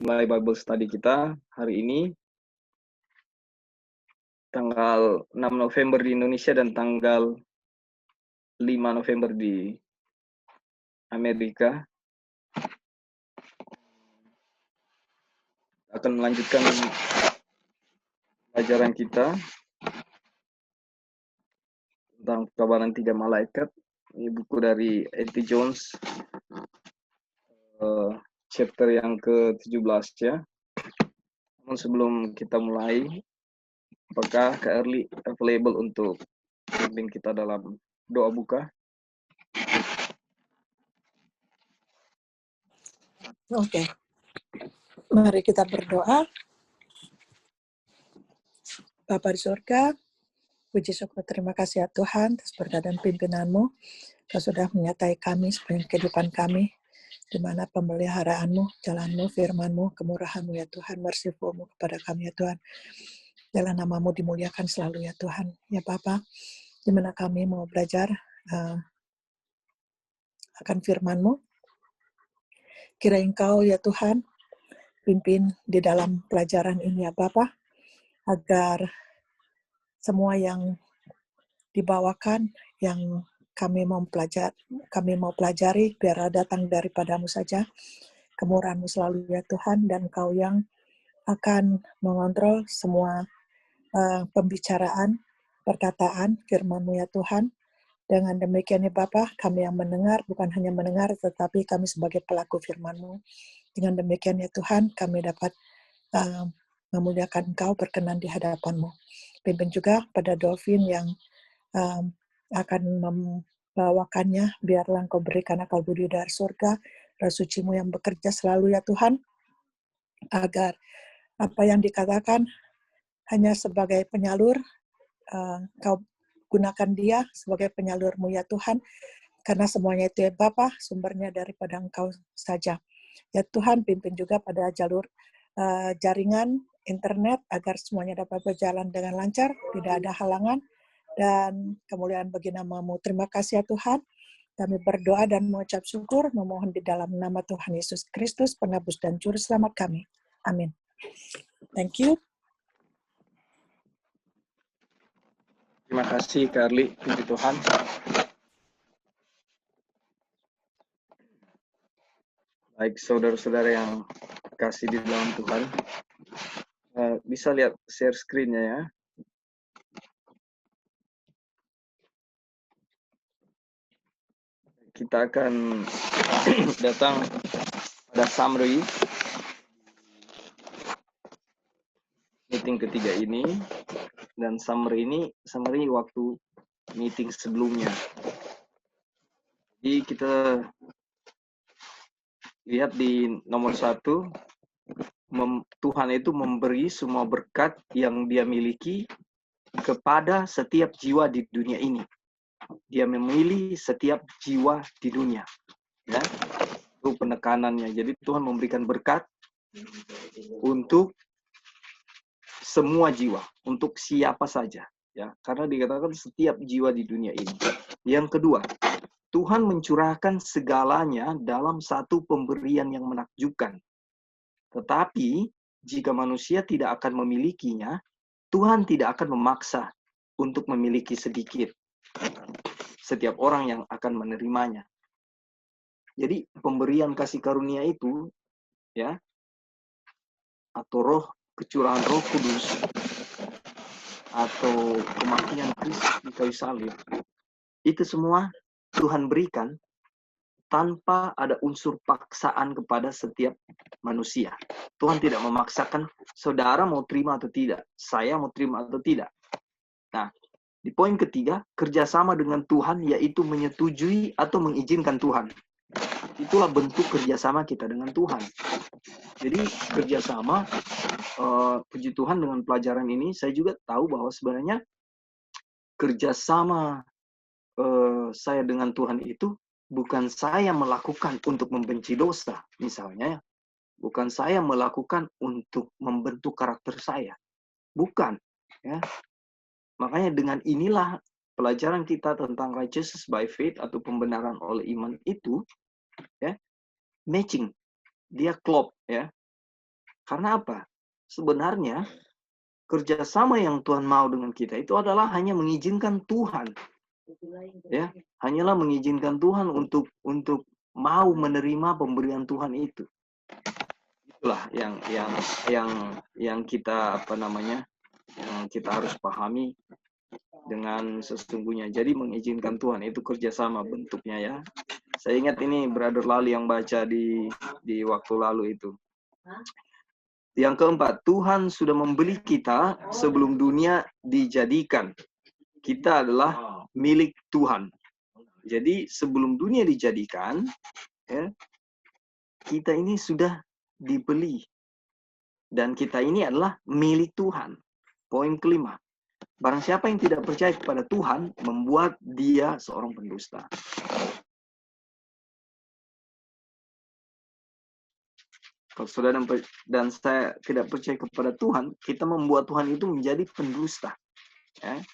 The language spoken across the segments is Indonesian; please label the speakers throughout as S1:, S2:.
S1: mulai Bible Study kita hari ini, tanggal 6 November di Indonesia dan tanggal 5 November di Amerika. Akan melanjutkan pelajaran kita tentang Kabaran Tiga Malaikat. Ini buku dari A.T. Jones, chapter yang ke-17 ya. Namun sebelum kita mulai, apakah Kak Erli available untuk pimpin kita dalam doa buka?
S2: Oke. Mari kita berdoa. Bapa di surga, puji syukur terima kasih ya Tuhan atas berkat dan pimpinan-Mu. Kau sudah menyertai kami sepanjang kehidupan kami, di mana pemeliharaanmu, jalanmu, firmanmu, kemurahanmu ya Tuhan, merciful-Mu kepada kami ya Tuhan. Jalan nama-Mu dimuliakan selalu ya Tuhan. Ya Bapa, di mana kami mau belajar akan firman-Mu. Kira Engkau ya Tuhan, pimpin di dalam pelajaran ini ya Bapa, agar semua yang dibawakan, yang kami mau pelajari, biar datang daripada-Mu saja. Kemurahan-Mu selalu ya Tuhan, dan Kau yang akan mengontrol semua pembicaraan, perkataan, firman-Mu ya Tuhan. Dengan demikian ya Bapa, kami yang mendengar, bukan hanya mendengar, tetapi kami sebagai pelaku firman-Mu. Dengan demikian ya Tuhan, kami dapat memuliakan Engkau, berkenan di hadapan-Mu. Pimpin juga pada Dolphin yang akan membawakannya, biarlah Engkau berikan akal budi dari surga, Roh Suci-Mu yang bekerja selalu ya Tuhan, agar apa yang dikatakan hanya sebagai penyalur, Kau gunakan dia sebagai penyalur-Mu ya Tuhan, karena semuanya itu ya Bapa, sumbernya daripada Engkau saja. Ya Tuhan, pimpin juga pada jalur jaringan internet, agar semuanya dapat berjalan dengan lancar, tidak ada halangan, dan kemuliaan bagi nama-Mu. Terima kasih ya Tuhan. Kami berdoa dan mengucap syukur, memohon di dalam nama Tuhan Yesus Kristus, penebus dan juru selamat kami. Amin. Thank you.
S1: Terima kasih Kak Erli, puji Tuhan. Baik saudara-saudara yang kasih di dalam Tuhan, bisa lihat share screen-nya ya. Kita akan datang pada summary meeting ketiga ini, dan summary waktu meeting sebelumnya. Jadi kita lihat di nomor 1, Tuhan itu memberi semua berkat yang Dia miliki kepada setiap jiwa di dunia ini. Dia memilih setiap jiwa di dunia. Ya, itu penekanannya. Jadi Tuhan memberikan berkat untuk semua jiwa, untuk siapa saja. Ya, karena dikatakan setiap jiwa di dunia ini. Yang kedua, Tuhan mencurahkan segalanya dalam satu pemberian yang menakjubkan. Tetapi jika manusia tidak akan memilikinya, Tuhan tidak akan memaksa untuk memiliki sedikit setiap orang yang akan menerimanya. Jadi pemberian kasih karunia itu, ya, atau kecurahan Roh Kudus, atau kematian Kristus di kayu salib, itu semua Tuhan berikan tanpa ada unsur paksaan kepada setiap manusia. Tuhan tidak memaksakan saudara mau terima atau tidak, saya mau terima atau tidak. Nah, di poin ketiga, kerjasama dengan Tuhan, yaitu menyetujui atau mengizinkan Tuhan. Itulah bentuk kerjasama kita dengan Tuhan. Jadi kerjasama, puji Tuhan dengan pelajaran ini, saya juga tahu bahwa sebenarnya kerjasama saya dengan Tuhan itu bukan saya melakukan untuk membenci dosa, misalnya. Bukan saya melakukan untuk membentuk karakter saya. Bukan. Ya. Makanya dengan inilah pelajaran kita tentang righteousness by faith atau pembenaran oleh iman itu, ya, matching. Dia klop, ya. Karena apa? Sebenarnya kerjasama yang Tuhan mau dengan kita itu adalah hanya mengizinkan Tuhan, ya, hanyalah mengizinkan Tuhan untuk mau menerima pemberian Tuhan itu. Itulah yang kita yang kita harus pahami dengan sesungguhnya. Jadi mengizinkan Tuhan itu kerjasama bentuknya, ya. Saya ingat ini Brother Lali yang baca di waktu lalu itu. Yang keempat, Tuhan sudah membeli kita sebelum dunia dijadikan. Kita adalah milik Tuhan. Jadi sebelum dunia dijadikan, ya, kita ini sudah dibeli. Dan kita ini adalah milik Tuhan. Poin kelima, barang siapa yang tidak percaya kepada Tuhan, membuat dia seorang pendusta. Kalau saudara dan saya tidak percaya kepada Tuhan, kita membuat Tuhan itu menjadi pendusta. Ya.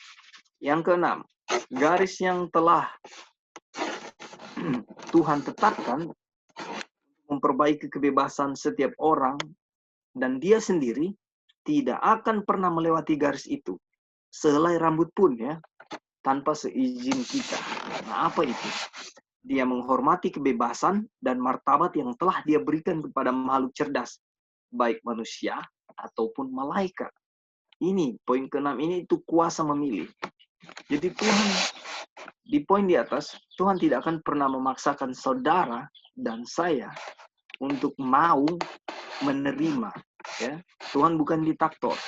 S1: Yang keenam, garis yang telah Tuhan tetapkan memperbaiki kebebasan setiap orang dan dia sendiri tidak akan pernah melewati garis itu sehelai rambut pun, ya, tanpa seizin kita. Nah, apa itu? Dia menghormati kebebasan dan martabat yang telah dia berikan kepada makhluk cerdas, baik manusia ataupun malaikat. Ini poin keenam ini itu kuasa memilih. Jadi Tuhan di poin di atas, Tuhan tidak akan pernah memaksakan saudara dan saya untuk mau menerima, ya. Tuhan bukan diktator.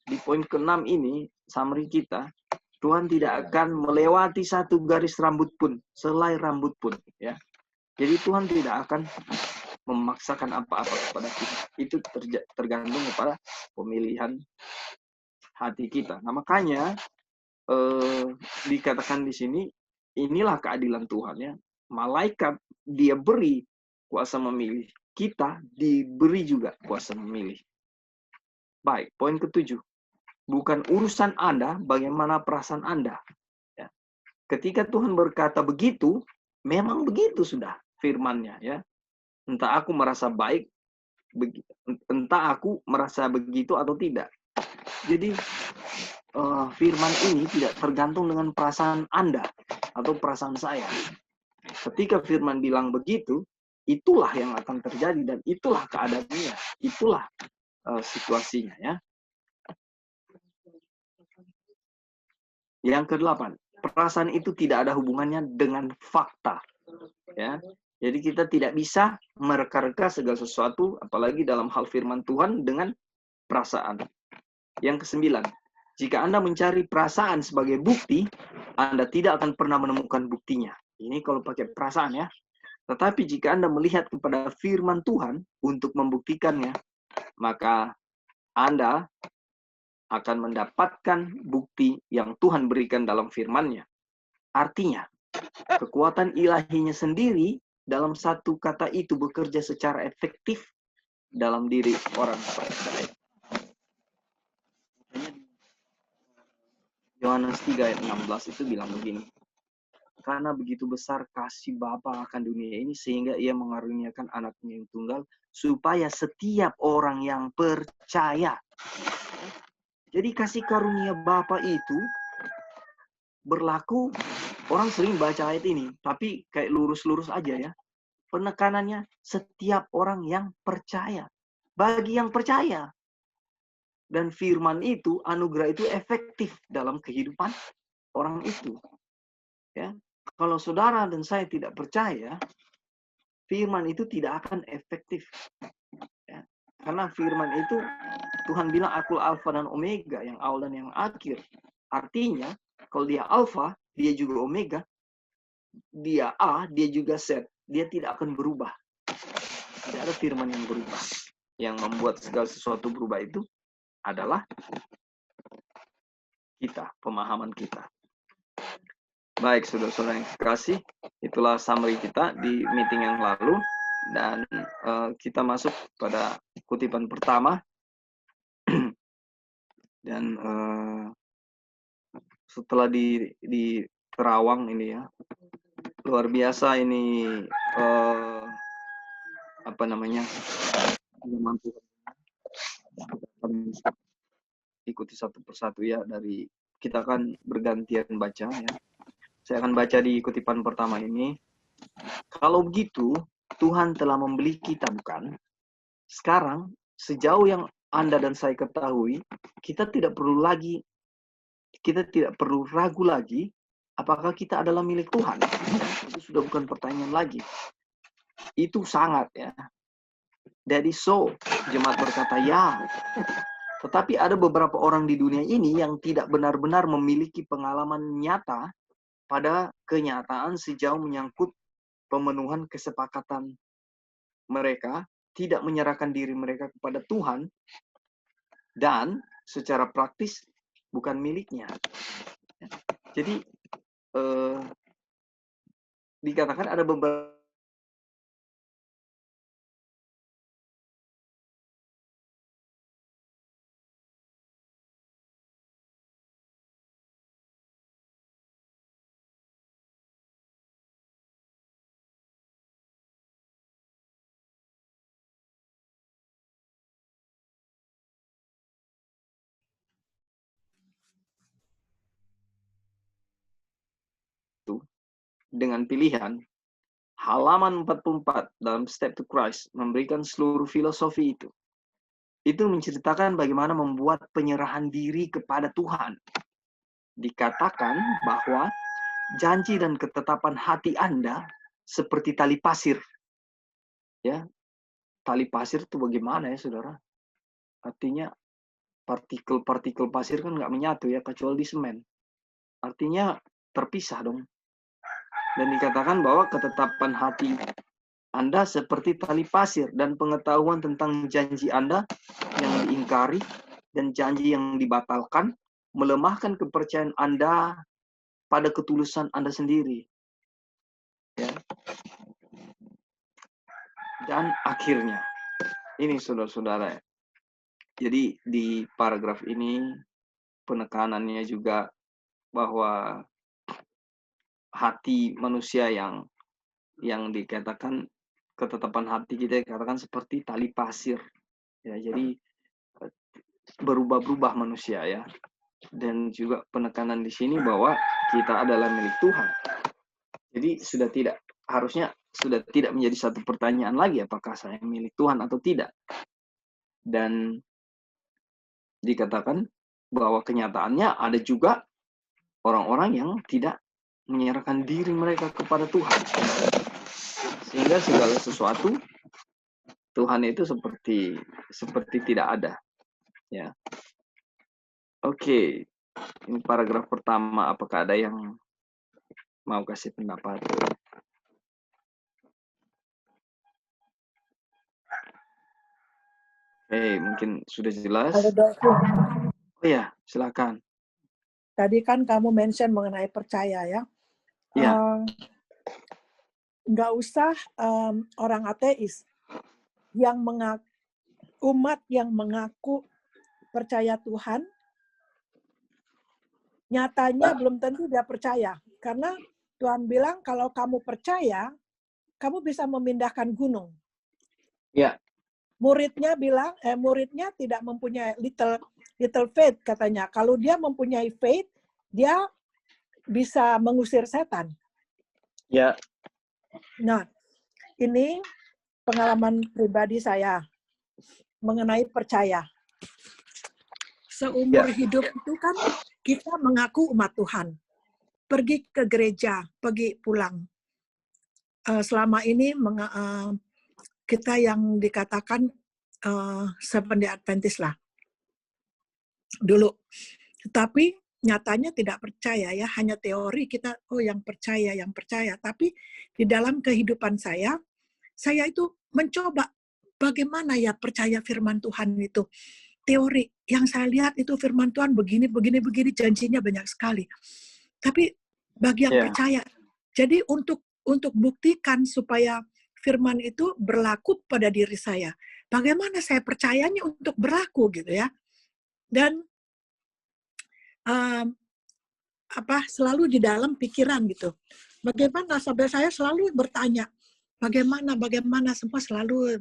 S1: Di poin keenam ini, summary kita, Tuhan tidak akan melewati satu garis rambut pun, selai rambut pun, ya. Jadi Tuhan tidak akan memaksakan apa-apa kepada kita. Itu tergantung kepada pemilihan hati kita. Nah, makanya dikatakan di sini, inilah keadilan Tuhan, ya. Malaikat dia beri kuasa memilih. Kita diberi juga kuasa memilih. Baik, poin ketujuh. Bukan urusan Anda bagaimana perasaan Anda. Ya. Ketika Tuhan berkata begitu, memang begitu sudah firman-Nya, ya. Entah aku merasa baik, entah aku merasa begitu atau tidak. Jadi firman ini tidak tergantung dengan perasaan Anda atau perasaan saya. Ketika firman bilang begitu, itulah yang akan terjadi dan itulah keadaannya, itulah situasinya, ya. Yang kedelapan, perasaan itu tidak ada hubungannya dengan fakta, ya. Jadi kita tidak bisa mereka-reka segala sesuatu, apalagi dalam hal firman Tuhan, dengan perasaan. Yang kesembilan, jika Anda mencari perasaan sebagai bukti, Anda tidak akan pernah menemukan buktinya. Ini kalau pakai perasaan, ya. Tetapi jika Anda melihat kepada firman Tuhan untuk membuktikannya, maka Anda akan mendapatkan bukti yang Tuhan berikan dalam firman-Nya. Artinya, kekuatan ilahinya sendiri dalam satu kata itu bekerja secara efektif dalam diri orang percaya. Yohanes 3 ayat 16 itu bilang begini, karena begitu besar kasih Bapa akan dunia ini sehingga ia mengaruniakan anaknya yang tunggal supaya setiap orang yang percaya. Jadi kasih karunia Bapa itu berlaku, orang sering baca ayat ini, tapi kayak lurus-lurus aja, ya. Penekanannya setiap orang yang percaya. Bagi yang percaya. Dan firman itu, anugerah itu efektif dalam kehidupan orang itu. Ya. Kalau saudara dan saya tidak percaya, firman itu tidak akan efektif. Ya. Karena firman itu, Tuhan bilang, aku Alfa dan Omega, yang awal dan yang akhir. Artinya, kalau dia Alfa, dia juga Omega. Dia A, dia juga Z. Dia tidak akan berubah. Tidak ada firman yang berubah. Yang membuat segala sesuatu berubah itu adalah kita, pemahaman kita. Baik, saudara-saudara yang kekasih, itulah summary kita di meeting yang lalu. Dan kita masuk pada kutipan pertama. Dan setelah di terawang ini, ya, luar biasa ini, apa namanya, Kami ikuti satu persatu ya, dari kita kan bergantian baca ya. Saya akan baca di kutipan pertama ini. Kalau begitu, Tuhan telah membeli kita, bukan? Sekarang, sejauh yang Anda dan saya ketahui, kita tidak perlu ragu lagi apakah kita adalah milik Tuhan. Itu sudah bukan pertanyaan lagi. Itu sangat ya. That is so. Jemaat berkata ya. Tetapi ada beberapa orang di dunia ini yang tidak benar-benar memiliki pengalaman nyata pada kenyataan sejauh menyangkut pemenuhan kesepakatan mereka, tidak menyerahkan diri mereka kepada Tuhan, dan secara praktis bukan miliknya. Jadi, dikatakan ada beberapa dengan pilihan. Halaman 44 dalam Step to Christ memberikan seluruh filosofi itu. Itu menceritakan bagaimana membuat penyerahan diri kepada Tuhan. Dikatakan bahwa janji dan ketetapan hati Anda seperti tali pasir. Ya, tali pasir itu bagaimana ya, saudara? Artinya partikel-partikel pasir kan nggak menyatu ya, kecuali di semen. Artinya terpisah dong. Dan dikatakan bahwa ketetapan hati Anda seperti tali pasir, dan pengetahuan tentang janji Anda yang diingkari dan janji yang dibatalkan melemahkan kepercayaan Anda pada ketulusan Anda sendiri. Ya. Dan akhirnya, ini saudara-saudara, jadi di paragraf ini penekanannya juga bahwa hati manusia yang dikatakan ketetapan hati kita dikatakan seperti tali pasir. Ya, jadi berubah-ubah manusia ya. Dan juga penekanan di sini bahwa kita adalah milik Tuhan. Jadi harusnya sudah tidak menjadi satu pertanyaan lagi apakah saya milik Tuhan atau tidak. Dan dikatakan bahwa kenyataannya ada juga orang-orang yang tidak menyerahkan diri mereka kepada Tuhan. Sehingga segala sesuatu Tuhan itu seperti tidak ada. Ya. Oke. Ini paragraf pertama, apakah ada yang mau kasih pendapat? Mungkin sudah jelas. Oh ya, silakan.
S2: Tadi kan kamu mention mengenai percaya ya.
S1: Ya.
S2: Nggak usah orang ateis yang umat yang mengaku percaya Tuhan, nyatanya belum tentu dia percaya. Karena Tuhan bilang kalau kamu percaya, kamu bisa memindahkan gunung.
S1: Ya.
S2: Muridnya tidak mempunyai little faith katanya. Kalau dia mempunyai faith, dia bisa mengusir setan.
S1: Ya.
S2: Nah, ini pengalaman pribadi saya mengenai percaya. Seumur hidup itu kan kita mengaku umat Tuhan. Pergi ke gereja, pergi pulang. Selama ini kita yang dikatakan Seventh-day Adventist lah dulu. Tetapi nyatanya tidak percaya ya, hanya teori kita yang percaya. Tapi di dalam kehidupan saya itu mencoba bagaimana ya percaya firman Tuhan itu. Teori yang saya lihat itu firman Tuhan begini, janjinya banyak sekali. Tapi bagi yang percaya, jadi untuk buktikan supaya firman itu berlaku pada diri saya, bagaimana saya percayanya untuk berlaku gitu ya. Dan selalu di dalam pikiran gitu. Bagaimana sampai saya selalu bertanya, bagaimana semua selalu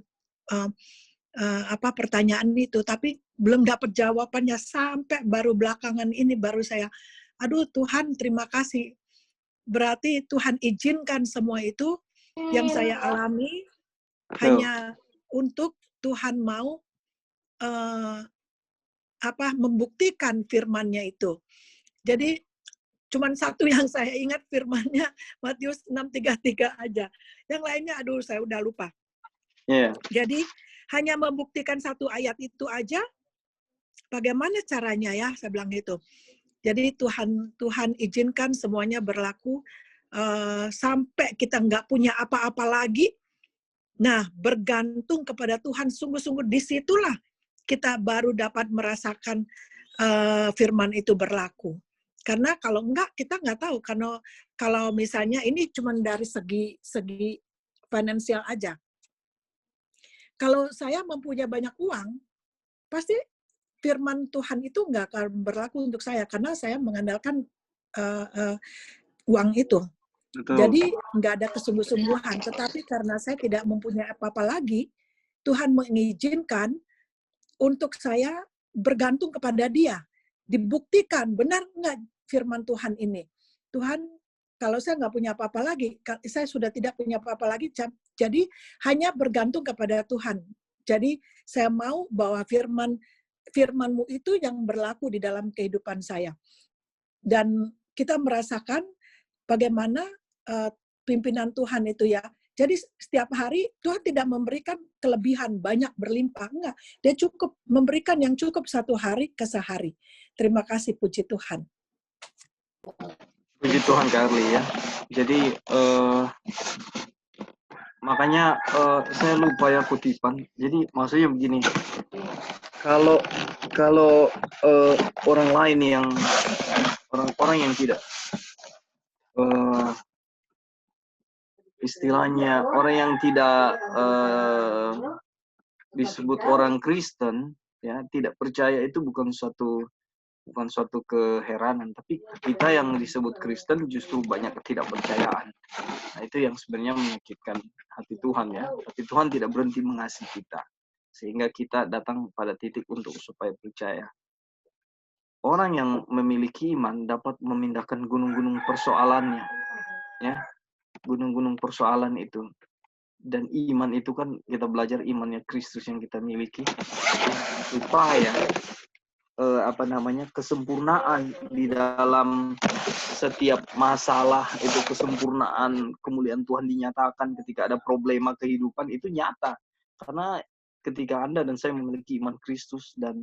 S2: pertanyaan itu, tapi belum dapat jawabannya sampai baru belakangan ini baru saya, aduh Tuhan terima kasih. Berarti Tuhan izinkan semua itu yang saya alami hanya untuk Tuhan mau membuktikan firman-Nya itu. Jadi cuman satu yang saya ingat firman-Nya Matius 6:33 aja. Yang lainnya aduh saya udah lupa.
S1: Yeah.
S2: Jadi hanya membuktikan satu ayat itu aja, bagaimana caranya ya, saya bilang gitu. Jadi Tuhan izinkan semuanya berlaku sampai kita nggak punya apa-apa lagi. Nah, bergantung kepada Tuhan, sungguh-sungguh disitulah kita baru dapat merasakan firman itu berlaku. Karena kalau enggak, kita nggak tahu. Kalau misalnya ini cuma dari segi finansial aja. Kalau saya mempunyai banyak uang, pasti firman Tuhan itu nggak akan berlaku untuk saya karena saya mengandalkan uang itu.
S1: Betul.
S2: Jadi nggak ada kesungguh-sungguhan. Tetapi karena saya tidak mempunyai apa-apa lagi, Tuhan mengizinkan untuk saya bergantung kepada Dia. Dibuktikan benar nggak firman Tuhan ini. Tuhan, kalau saya nggak punya apa-apa lagi, saya sudah tidak punya apa-apa lagi, jadi hanya bergantung kepada Tuhan. Jadi saya mau bahwa firman-Mu itu yang berlaku di dalam kehidupan saya. Dan kita merasakan bagaimana pimpinan Tuhan itu ya. Jadi setiap hari Tuhan tidak memberikan kelebihan banyak berlimpah, enggak. Dia cukup memberikan yang cukup satu hari ke sehari. Terima kasih, puji Tuhan.
S1: Puji Tuhan Karli ya. Jadi makanya saya lupa ya kutipan. Jadi maksudnya begini. Kalau orang lain yang orang-orang yang tidak istilahnya orang yang tidak disebut orang Kristen ya, tidak percaya itu bukan suatu keheranan, tapi kita yang disebut Kristen justru banyak ketidakpercayaan. Nah, itu yang sebenarnya menyakitkan hati Tuhan ya. Tapi Tuhan tidak berhenti mengasihi kita sehingga kita datang pada titik untuk supaya percaya. Orang yang memiliki iman dapat memindahkan gunung-gunung persoalannya ya. Gunung-gunung persoalan itu. Dan iman itu kan kita belajar imannya Kristus yang kita miliki supaya kesempurnaan di dalam setiap masalah itu, kesempurnaan kemuliaan Tuhan dinyatakan ketika ada problema kehidupan itu nyata. Karena ketika Anda dan saya memiliki iman Kristus dan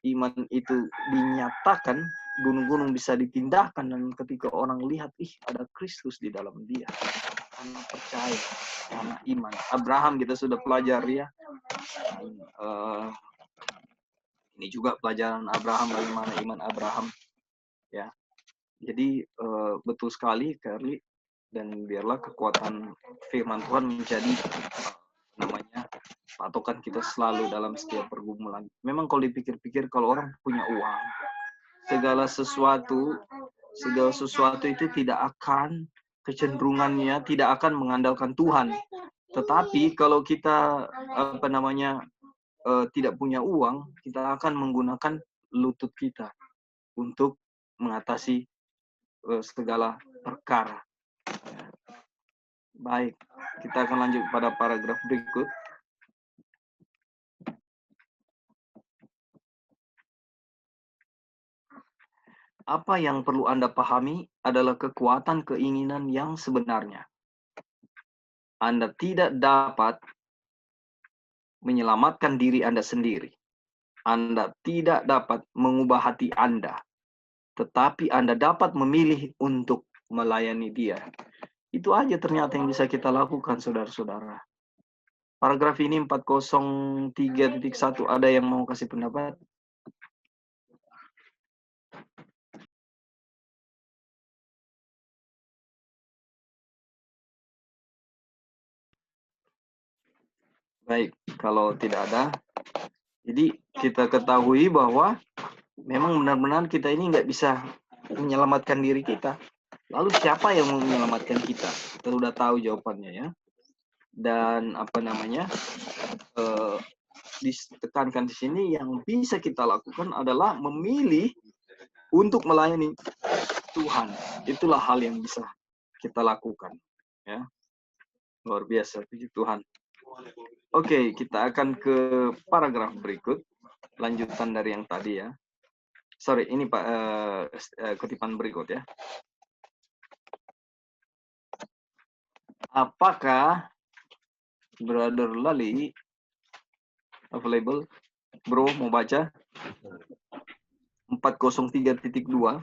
S1: iman itu dinyatakan, gunung-gunung bisa dipindahkan, dan ketika orang lihat, ada Kristus di dalam dia, karena percaya, karena iman. Abraham kita sudah pelajari ya. Ini juga pelajaran Abraham, bagaimana iman Abraham ya. Jadi betul sekali Karli, dan biarlah kekuatan firman Tuhan menjadi patokan kita selalu dalam setiap pergumulan. Memang kalau dipikir-pikir, kalau orang punya uang, segala sesuatu itu tidak akan, kecenderungannya tidak akan mengandalkan Tuhan. Tetapi kalau kita tidak punya uang, kita akan menggunakan lutut kita untuk mengatasi segala perkara. Baik, kita akan lanjut pada paragraf berikut. Apa yang perlu Anda pahami adalah kekuatan keinginan yang sebenarnya. Anda tidak dapat menyelamatkan diri Anda sendiri. Anda tidak dapat mengubah hati Anda. Tetapi Anda dapat memilih untuk melayani Dia. Itu aja ternyata yang bisa kita lakukan, saudara-saudara. Paragraf ini 403.1, ada yang mau kasih pendapat? Baik, kalau tidak ada, jadi kita ketahui bahwa memang benar-benar kita ini nggak bisa menyelamatkan diri kita. Lalu siapa yang mau menyelamatkan kita? Kita sudah tahu jawabannya ya. Dan ditekankan di sini, yang bisa kita lakukan adalah memilih untuk melayani Tuhan. Itulah hal yang bisa kita lakukan. Ya, luar biasa, puji Tuhan. Oke, kita akan ke paragraf berikut, lanjutan dari yang tadi ya. Sorry, ini Pak kutipan berikut ya. Apakah Brother Lali available? Bro, mau baca? 403.2.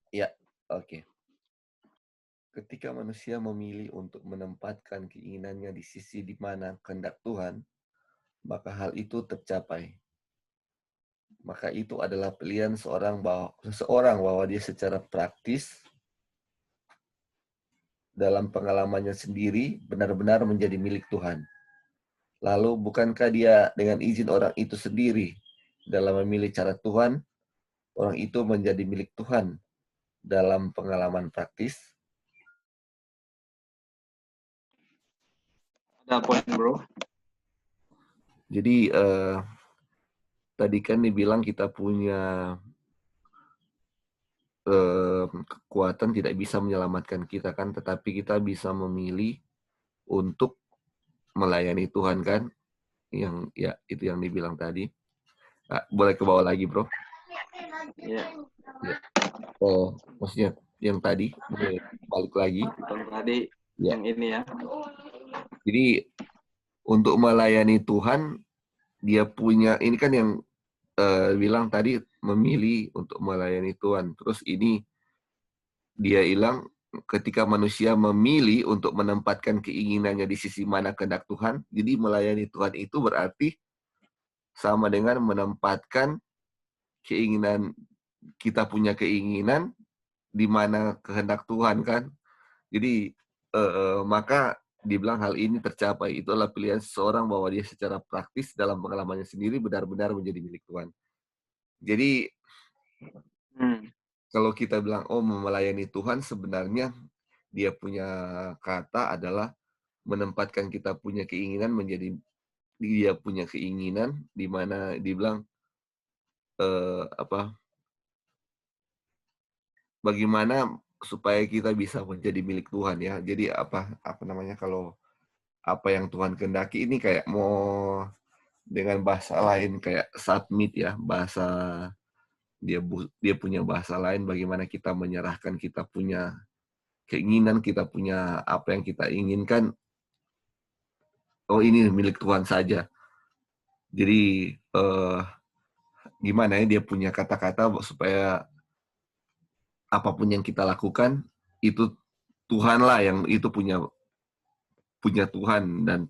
S3: Ya, oke. Ketika manusia memilih untuk menempatkan keinginannya di sisi di mana kehendak Tuhan, maka hal itu tercapai. Maka itu adalah pilihan seseorang bahwa dia secara praktis dalam pengalamannya sendiri benar-benar menjadi milik Tuhan. Lalu bukankah dia dengan izin orang itu sendiri dalam memilih cara Tuhan, orang itu menjadi milik Tuhan dalam pengalaman praktis?
S1: Ada poin, bro.
S3: Jadi tadi kan dibilang kita punya kekuatan tidak bisa menyelamatkan kita kan, tetapi kita bisa memilih untuk melayani Tuhan kan, yang ya itu yang dibilang tadi. Nah, boleh ke bawah lagi, bro?
S1: Ya.
S3: Ya. Maksudnya yang tadi, boleh balik lagi.
S1: Yang tadi,
S3: Ya.
S1: yang ini ya.
S3: Jadi untuk melayani Tuhan, dia punya, ini kan yang bilang tadi memilih untuk melayani Tuhan. Terus ini dia bilang ketika manusia memilih untuk menempatkan keinginannya di sisi mana kehendak Tuhan, jadi melayani Tuhan itu berarti sama dengan menempatkan keinginan, kita punya keinginan di mana kehendak Tuhan kan. Jadi maka dibilang hal ini tercapai. Itu adalah pilihan seseorang bahwa dia secara praktis dalam pengalamannya sendiri benar-benar menjadi milik Tuhan. Jadi kalau kita bilang melayani Tuhan, sebenarnya dia punya kata adalah menempatkan kita punya keinginan menjadi dia punya keinginan, di mana dibilang bagaimana supaya kita bisa menjadi milik Tuhan ya. Jadi apa namanya, kalau apa yang Tuhan kehendaki ini kayak mau dengan bahasa lain kayak submit ya, bahasa dia punya bahasa lain, bagaimana kita menyerahkan kita punya keinginan, kita punya apa yang kita inginkan, ini milik Tuhan saja. Jadi gimana ya, dia punya kata-kata supaya apapun yang kita lakukan itu Tuhanlah yang itu punya Tuhan, dan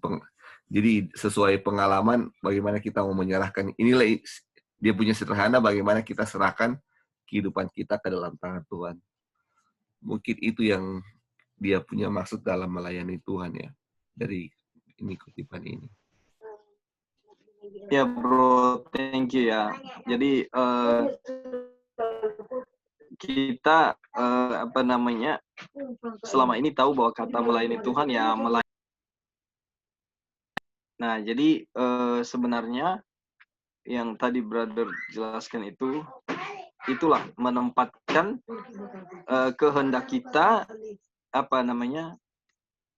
S3: jadi sesuai pengalaman bagaimana kita mau menyerahkan. Inilah dia punya sederhana, bagaimana kita serahkan kehidupan kita ke dalam tangan Tuhan. Mungkin itu yang dia punya maksud dalam melayani Tuhan ya, dari ini kutipan ini.
S1: Ya bro, thank you ya. Jadi kita selama ini tahu bahwa kata melayani Tuhan ya melayani. Nah, jadi sebenarnya yang tadi brother jelaskan itulah menempatkan kehendak kita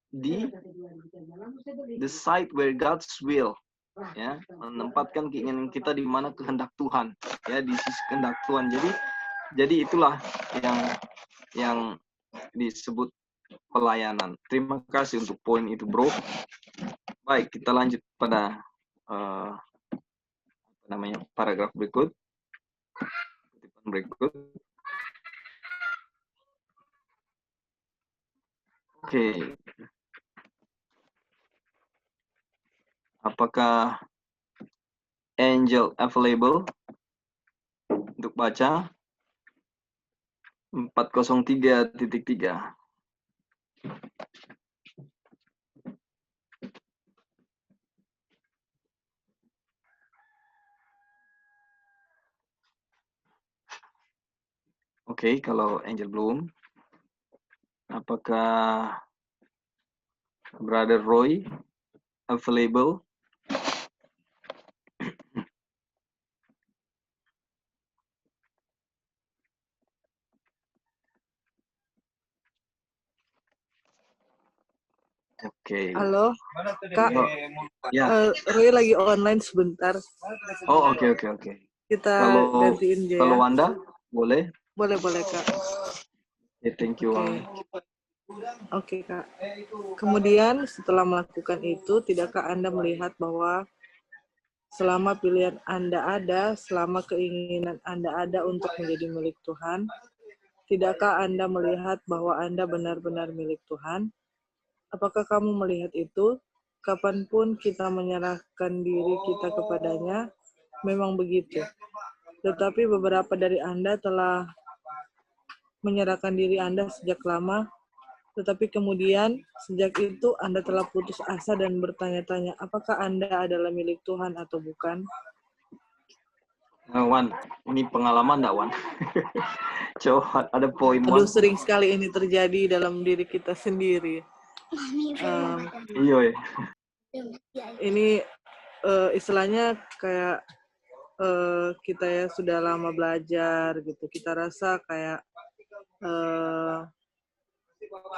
S1: di the side where God's will, ya, menempatkan keinginan kita di mana kehendak Tuhan, ya, di sisi kehendak Tuhan. Jadi itulah yang disebut pelayanan. Terima kasih untuk poin itu, bro. Baik, kita lanjut pada paragraf berikut. Oke. Apakah Angel available untuk baca 403.3? Oke, kalau Angel belum, apakah Brother Roy available Oke.
S2: Halo, Kak.
S1: Oh, ya.
S2: Roy lagi online sebentar.
S1: Oh, oke.
S2: Kita
S1: Kalau
S2: gantiin dia ya.
S1: Wanda, boleh?
S2: Boleh, Kak.
S1: Ya, thank you, Wang.
S2: Oke, Kak. Kemudian setelah melakukan itu, tidakkah Anda melihat bahwa selama pilihan Anda ada, selama keinginan Anda ada untuk menjadi milik Tuhan, tidakkah Anda melihat bahwa Anda benar-benar milik Tuhan? Apakah kamu melihat itu? Kapanpun kita menyerahkan diri kita kepadanya, memang begitu. Tetapi beberapa dari Anda telah menyerahkan diri Anda sejak lama, tetapi kemudian sejak itu Anda telah putus asa dan bertanya-tanya, apakah Anda adalah milik Tuhan atau bukan?
S1: Wan, ini pengalaman enggak, Wan? Coba ada poin, Wan.
S2: Aduh, sering sekali ini terjadi dalam diri kita sendiri.
S1: Iya.
S2: Ini istilahnya kayak kita ya sudah lama belajar gitu. Kita rasa kayak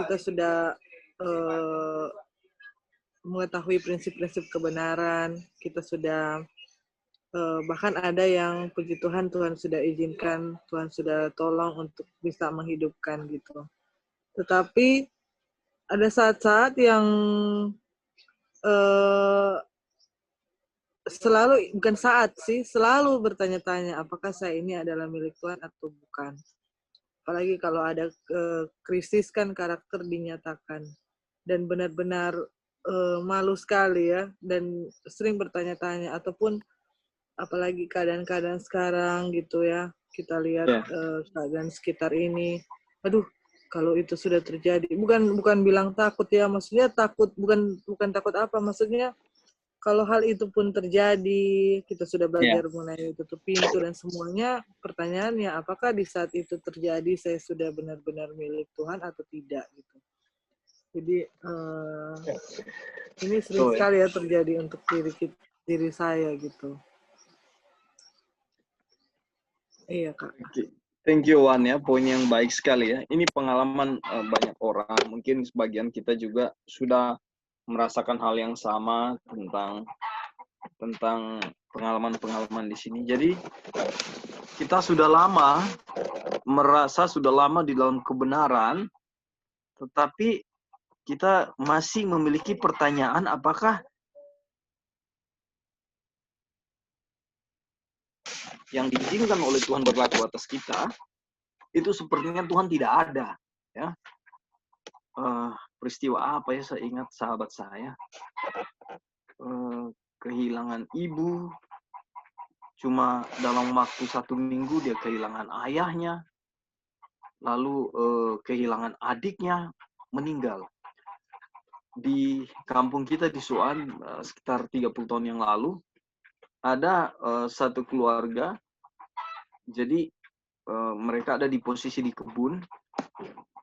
S2: kita sudah mengetahui prinsip-prinsip kebenaran. Kita sudah bahkan ada yang puji Tuhan, Tuhan sudah izinkan, Tuhan sudah tolong untuk bisa menghidupkan gitu. Tetapi ada saat-saat yang selalu bertanya-tanya, apakah saya ini adalah milik Tuhan atau bukan. Apalagi kalau ada krisis kan karakter dinyatakan. Dan benar-benar malu sekali ya, dan sering bertanya-tanya, ataupun apalagi keadaan-keadaan sekarang gitu ya, kita lihat keadaan sekitar ini, aduh kalau itu sudah terjadi, bukan bilang takut ya, maksudnya takut, bukan takut apa, maksudnya kalau hal itu pun terjadi, kita sudah belajar mengenai tutup pintu dan semuanya, pertanyaannya apakah di saat itu terjadi saya sudah benar-benar milik Tuhan atau tidak gitu. Jadi ini sering sekali ya terjadi untuk diri saya gitu. Iya, Kak.
S1: Thank you, Wan, ya. Poin yang baik sekali ya. Ini pengalaman banyak orang. Mungkin sebagian kita juga sudah merasakan hal yang sama tentang pengalaman-pengalaman di sini. Jadi kita sudah lama merasa sudah lama di dalam kebenaran, tetapi kita masih memiliki pertanyaan apakah yang diizinkan oleh Tuhan berlaku atas kita itu sepertinya Tuhan tidak ada, ya. Peristiwa apa ya, saya ingat sahabat saya kehilangan ibu, cuma dalam waktu 1 minggu dia kehilangan ayahnya, lalu kehilangan adiknya, meninggal. Di kampung kita di Suan sekitar 30 tahun yang lalu ada satu keluarga, jadi mereka ada di posisi di kebun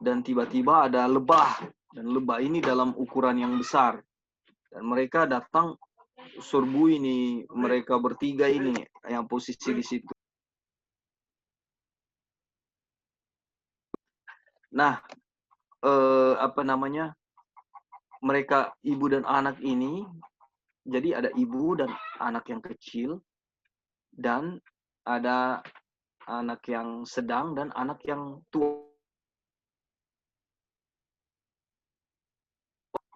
S1: dan tiba-tiba ada lebah, dan lebah ini dalam ukuran yang besar, dan mereka datang serbu ini, mereka bertiga ini yang posisi di situ. Nah, mereka ibu dan anak ini, jadi ada ibu dan anak yang kecil, dan ada anak yang sedang dan anak yang tua.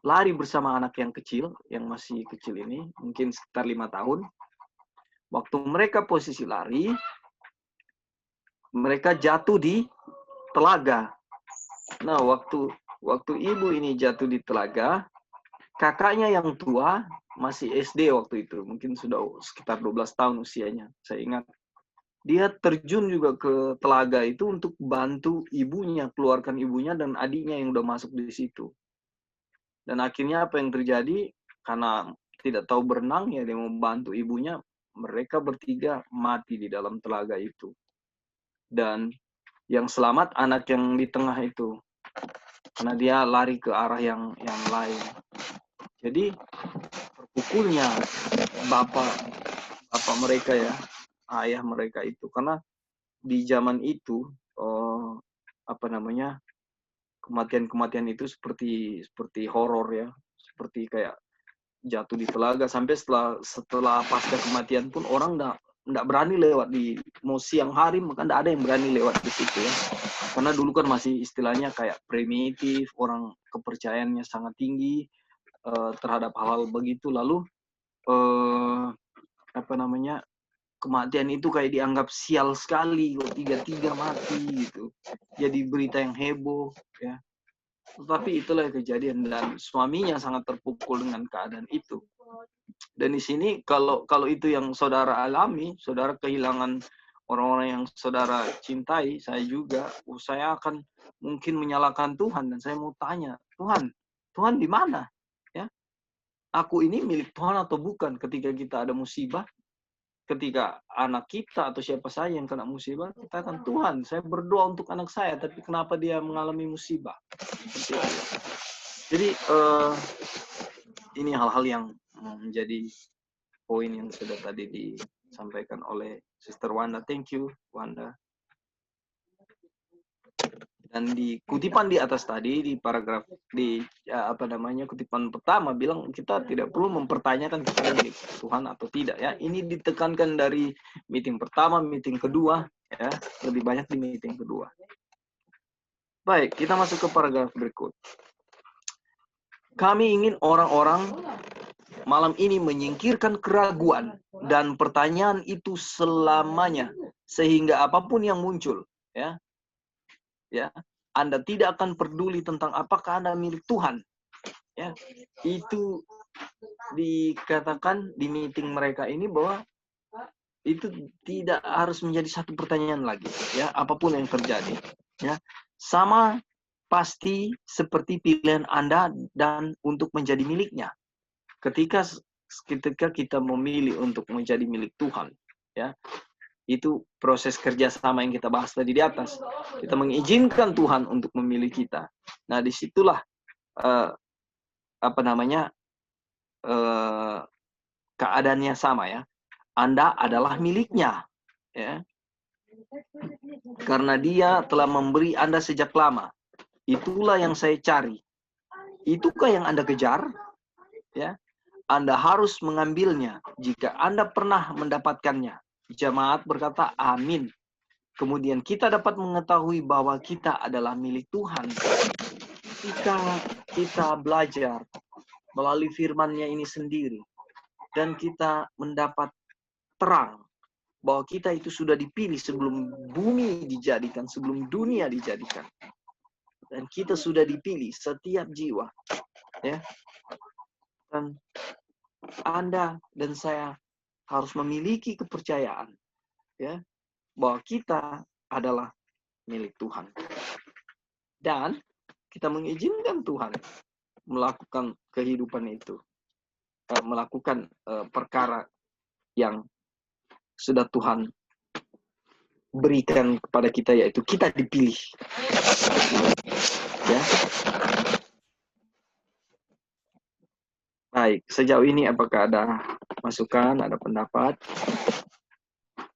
S1: Lari bersama anak yang kecil, yang masih kecil ini, mungkin sekitar 5 tahun. Waktu mereka posisi lari, mereka jatuh di telaga. Nah, waktu ibu ini jatuh di telaga, kakaknya yang tua masih SD waktu itu, mungkin sudah sekitar 12 tahun usianya, saya ingat. Dia terjun juga ke telaga itu untuk bantu ibunya, keluarkan ibunya dan adiknya yang udah masuk di situ. Dan akhirnya apa yang terjadi, karena tidak tahu berenang, ya dia mau bantu ibunya, mereka bertiga mati di dalam telaga itu. Dan yang selamat anak yang di tengah itu, karena dia lari ke arah yang lain. Jadi terpukulnya bapak mereka ya, ayah mereka itu, karena di zaman itu kematian-kematian itu seperti horor ya, seperti kayak jatuh di telaga. Sampai setelah pasca kematian pun orang nggak berani lewat di mau siang hari, maka nggak ada yang berani lewat di situ ya. Karena dulu kan masih istilahnya kayak primitif, orang kepercayaannya sangat tinggi terhadap hal-hal begitu. Lalu kematian itu kayak dianggap sial sekali, kok tiga-tiga mati gitu. Jadi berita yang heboh ya. Tetapi itulah yang kejadian, dan suaminya sangat terpukul dengan keadaan itu. Dan di sini kalau itu yang saudara alami, saudara kehilangan orang-orang yang saudara cintai, saya juga, saya akan mungkin menyalahkan Tuhan, dan saya mau tanya, Tuhan di mana? Ya, aku ini milik Tuhan atau bukan? Ketika kita ada musibah, ketika anak kita atau siapa saja yang kena musibah, kita akan, Tuhan, saya berdoa untuk anak saya, tapi kenapa dia mengalami musibah? Jadi ini hal-hal yang menjadi poin yang sudah tadi disampaikan oleh Sister Wanda. Thank you, Wanda. Dan di kutipan di atas tadi, di paragraf kutipan pertama bilang kita tidak perlu mempertanyakan kita milik Tuhan atau tidak ya. Ini ditekankan dari meeting pertama, meeting kedua ya, lebih banyak di meeting kedua. Baik, kita masuk ke paragraf berikut. Kami ingin orang-orang malam ini menyingkirkan keraguan dan pertanyaan itu selamanya, sehingga apapun yang muncul ya, Anda tidak akan peduli tentang apakah Anda milik Tuhan. Ya, itu dikatakan di meeting mereka ini bahwa itu tidak harus menjadi satu pertanyaan lagi. Ya, apapun yang terjadi. Ya, sama pasti seperti pilihan Anda dan untuk menjadi miliknya. Ketika kita memilih untuk menjadi milik Tuhan, ya. Itu proses kerjasama yang kita bahas tadi di atas. Kita mengizinkan Tuhan untuk memilih kita. Nah, disitulah keadaannya sama ya. Anda adalah miliknya, ya. Karena Dia telah memberi Anda sejak lama. Itulah yang saya cari. Itukah yang Anda kejar? Ya. Anda harus mengambilnya jika Anda pernah mendapatkannya. Jemaat berkata, amin. Kemudian kita dapat mengetahui bahwa kita adalah milik Tuhan. Kita belajar melalui firman-Nya ini sendiri. Dan kita mendapat terang bahwa kita itu sudah dipilih sebelum bumi dijadikan, sebelum dunia dijadikan. Dan kita sudah dipilih setiap jiwa. Ya. Dan Anda dan saya harus memiliki kepercayaan ya, bahwa kita adalah milik Tuhan. Dan kita mengizinkan Tuhan melakukan kehidupan itu, melakukan perkara yang sudah Tuhan berikan kepada kita, yaitu kita dipilih. Ya. Baik, sejauh ini apakah ada masukan, ada pendapat?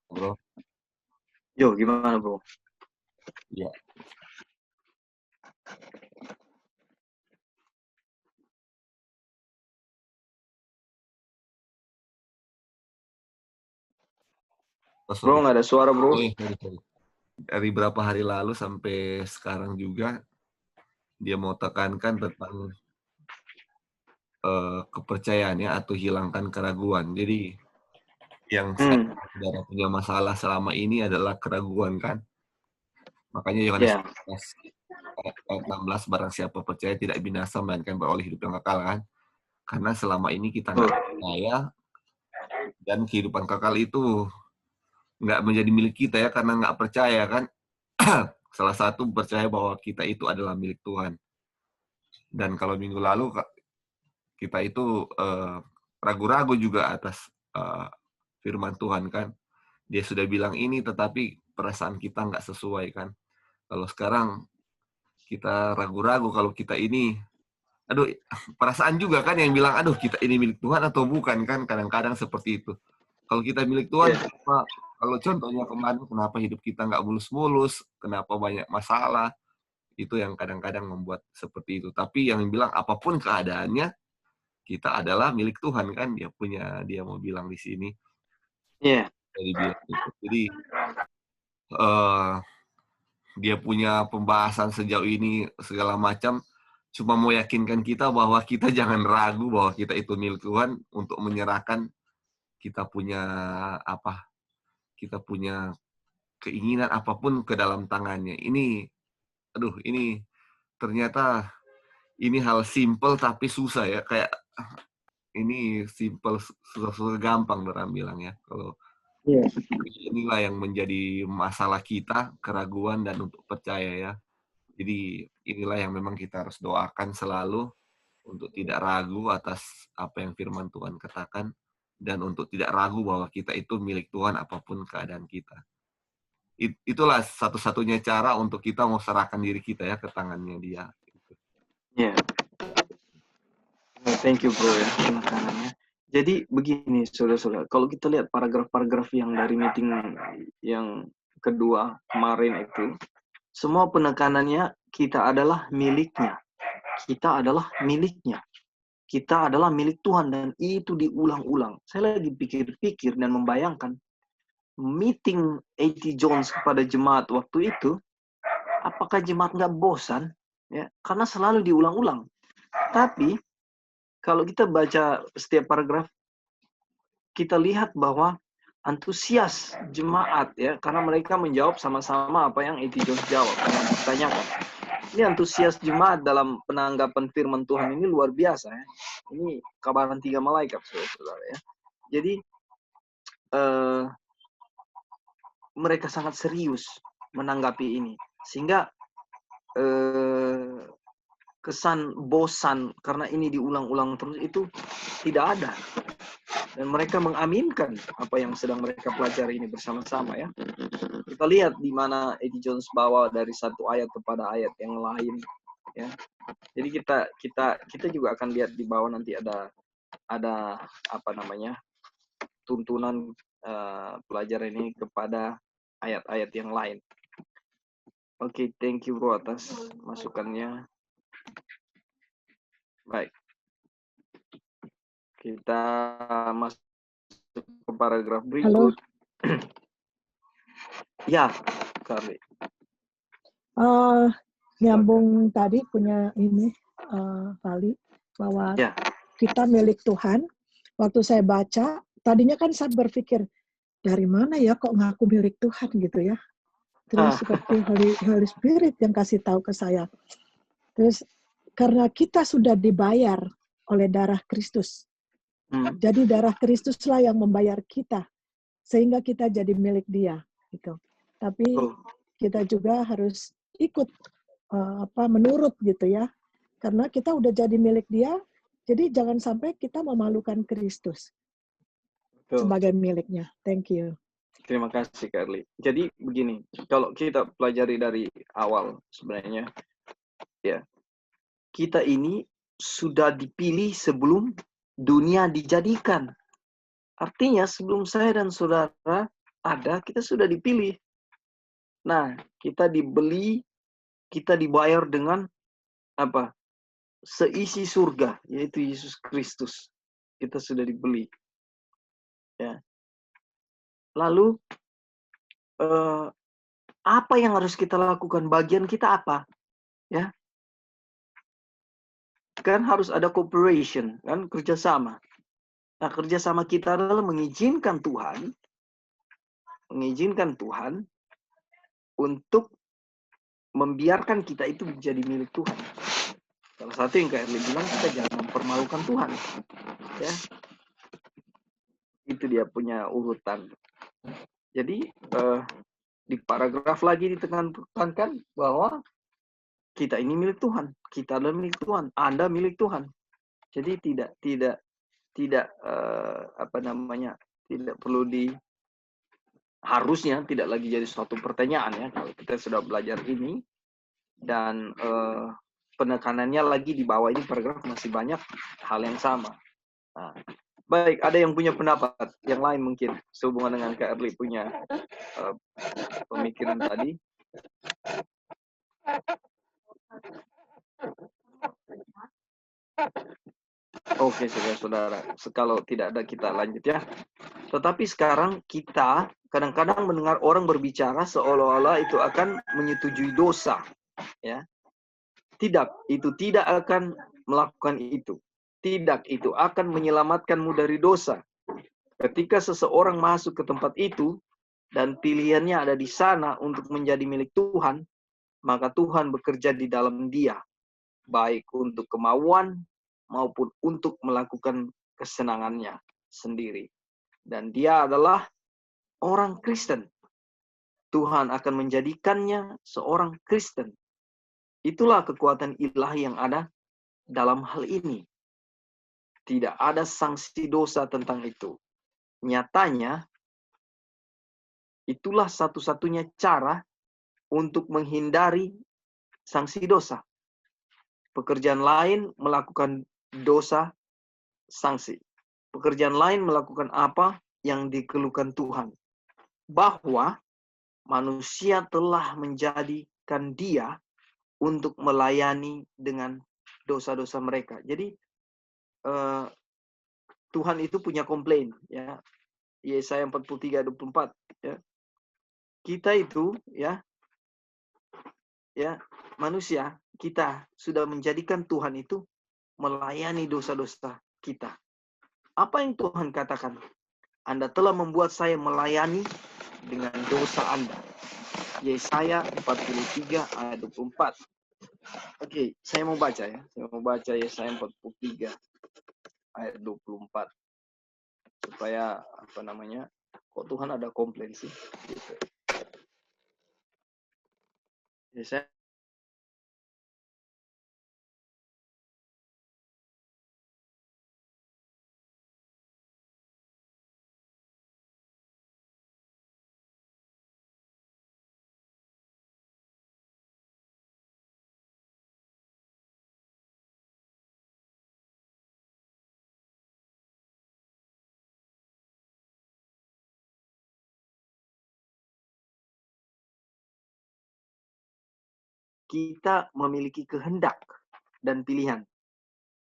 S3: Bro.
S1: Yo, gimana bro?
S3: Ya.
S1: Bro, nggak ada suara bro.
S3: Sorry. Dari berapa hari lalu sampai sekarang juga dia mau tekankan tentang kepercayaannya atau hilangkan keraguan. Jadi yang saudara punya masalah selama ini adalah keraguan kan. Makanya Yohanes 16 barang siapa percaya tidak binasa melainkan beroleh hidup yang kekal kan. Karena selama ini kita nggak percaya dan kehidupan kekal itu nggak menjadi milik kita ya karena nggak percaya kan. Salah satu percaya bahwa kita itu adalah milik Tuhan. Dan kalau minggu lalu kita itu ragu-ragu juga atas firman Tuhan kan. Dia sudah bilang ini tetapi perasaan kita nggak sesuai kan. Kalau sekarang kita ragu-ragu kalau kita ini, aduh perasaan juga kan yang bilang aduh kita ini milik Tuhan atau bukan kan, kadang-kadang seperti itu. Kalau kita milik Tuhan, kalau contohnya kemarin kenapa hidup kita nggak mulus-mulus, kenapa banyak masalah, itu yang kadang-kadang membuat seperti itu. Tapi yang bilang apapun keadaannya, kita adalah milik Tuhan kan, dia mau bilang di sini.
S1: Iya.
S3: Jadi bilang gitu. Jadi dia punya pembahasan sejauh ini segala macam, cuma mau yakinkan kita bahwa kita jangan ragu bahwa kita itu milik Tuhan untuk menyerahkan kita punya kita punya keinginan apapun ke dalam tangannya. Ini ternyata ini hal simple tapi susah ya, kayak ini simple susah gampang orang bilang ya. Kalau inilah yang menjadi masalah kita, keraguan dan untuk percaya ya. Jadi inilah yang memang kita harus doakan selalu untuk tidak ragu atas apa yang firman Tuhan katakan dan untuk tidak ragu bahwa kita itu milik Tuhan apapun keadaan kita. Itulah satu-satunya cara untuk kita mau serahkan diri kita ya ke tangannya Dia.
S1: Yeah. Thank you bro ya penekanannya. Jadi begini saudara-saudara, kalau kita lihat paragraf-paragraf yang dari meeting yang kedua kemarin itu, semua penekanannya kita adalah miliknya. Kita adalah miliknya. Kita adalah milik Tuhan dan itu diulang-ulang. Saya lagi pikir-pikir dan membayangkan meeting A.T. Jones kepada jemaat waktu itu, apakah jemaat nggak bosan? Ya, karena selalu diulang-ulang. Tapi kalau kita baca setiap paragraf, kita lihat bahwa antusias jemaat ya, karena mereka menjawab sama-sama apa yang A.T. Jones jawab, yang ditanyakan. Ini antusias jemaat dalam penanggapan firman Tuhan ini luar biasa ya. Ini kabaran 3 malaikat, saudara ya. Jadi mereka sangat serius menanggapi ini, sehingga kesan bosan karena ini diulang-ulang terus itu tidak ada. Dan mereka mengaminkan apa yang sedang mereka pelajari ini bersama-sama ya. Kita lihat di mana A.T. Jones bawa dari satu ayat kepada ayat yang lain ya. Jadi kita juga akan lihat di bawah nanti ada apa namanya tuntunan pelajaran ini kepada ayat-ayat yang lain. Oke, thank you bro atas masukannya. Baik. Kita masuk ke paragraf berikut. Ya, Carly.
S2: Nyambung tadi punya ini, Kali, bahwa kita milik Tuhan. Waktu saya baca, tadinya kan saya berpikir, dari mana ya kok ngaku milik Tuhan gitu ya. Terus seperti Holy Spirit yang kasih tahu ke saya. Terus karena kita sudah dibayar oleh darah Kristus. Jadi darah Kristuslah yang membayar kita sehingga kita jadi milik Dia gitu. Tapi kita juga harus ikut menurut gitu ya. Karena kita udah jadi milik Dia, jadi jangan sampai kita memalukan Kristus sebagai miliknya. Thank you.
S1: Terima kasih Carly. Jadi begini, kalau kita pelajari dari awal sebenarnya ya, kita ini sudah dipilih sebelum dunia dijadikan. Artinya sebelum saya dan saudara ada, kita sudah dipilih. Nah, kita dibeli, kita dibayar dengan apa? Seisi surga, yaitu Yesus Kristus. Kita sudah dibeli. Ya. Lalu apa yang harus kita lakukan? Bagian kita apa? Ya. Kan harus ada cooperation, kan kerjasama. Nah, kerjasama kita adalah mengizinkan Tuhan untuk membiarkan kita itu menjadi milik Tuhan. Salah satu yang kayak bilang, kita jangan mempermalukan Tuhan. Ya. Itu dia punya urutan. Jadi di paragraf lagi ditekankan bahwa kita ini milik Tuhan, kita adalah milik Tuhan, Anda milik Tuhan. Jadi tidak tidak perlu harusnya tidak lagi jadi suatu pertanyaan ya kalau kita sudah belajar ini, dan penekanannya lagi di bawah ini paragraf masih banyak hal yang sama. Nah, baik, ada yang punya pendapat yang lain mungkin sehubungan dengan Kak Erli punya pemikiran tadi. Oke, saudara-saudara. Kalau tidak ada kita lanjut ya. Tetapi sekarang kita kadang-kadang mendengar orang berbicara seolah-olah itu akan menyetujui dosa. Ya. Tidak, itu tidak akan melakukan itu. Tidak, itu akan menyelamatkanmu dari dosa. Ketika seseorang masuk ke tempat itu, dan pilihannya ada di sana untuk menjadi milik Tuhan, maka Tuhan bekerja di dalam dia. Baik untuk kemauan, maupun untuk melakukan kesenangannya sendiri. Dan dia adalah orang Kristen. Tuhan akan menjadikannya seorang Kristen. Itulah kekuatan ilahi yang ada dalam hal ini. Tidak ada sanksi dosa tentang itu. Nyatanya, itulah satu-satunya cara untuk menghindari sanksi dosa. Pekerjaan lain melakukan dosa, sanksi. Pekerjaan lain melakukan apa yang dikeluhkan Tuhan. Bahwa manusia telah menjadikan dia untuk melayani dengan dosa-dosa mereka. Jadi Tuhan itu punya komplain, ya. Yesaya 43:24, ya. Kita itu, ya manusia, kita sudah menjadikan Tuhan itu melayani dosa-dosa kita. Apa yang Tuhan katakan? Anda telah membuat saya melayani dengan dosa Anda. Yesaya 43:24. Oke, saya mau baca ya. Saya mau baca Yesaya 43:24. Supaya kok Tuhan ada komplain sih? Gitu. Yesaya kita memiliki kehendak dan pilihan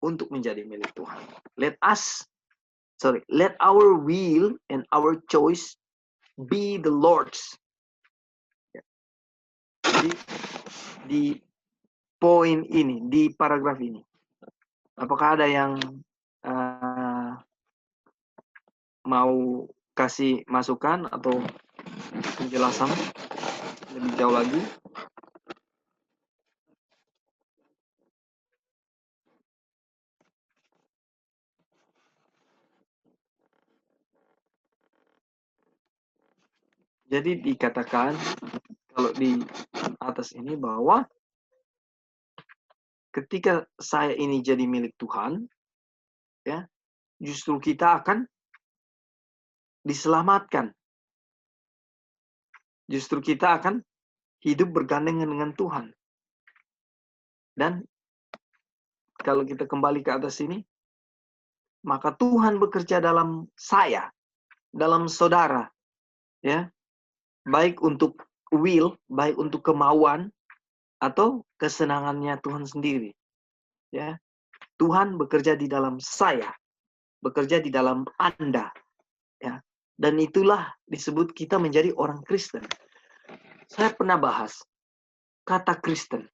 S1: untuk menjadi milik Tuhan. Let our will and our choice be the Lord's. Jadi di poin ini, di paragraf ini, apakah ada yang mau kasih masukan atau penjelasan lebih jauh lagi? Jadi dikatakan kalau di atas ini bahwa ketika saya ini jadi milik Tuhan, ya, justru kita akan diselamatkan. Justru kita akan hidup bergandengan dengan Tuhan. Dan kalau kita kembali ke atas ini, maka Tuhan bekerja dalam saya, dalam saudara, ya, baik untuk will, baik untuk kemauan atau kesenangannya Tuhan sendiri, ya. Tuhan bekerja di dalam saya, bekerja di dalam Anda, ya. Dan itulah disebut kita menjadi orang Kristen. Saya pernah bahas kata Kristen.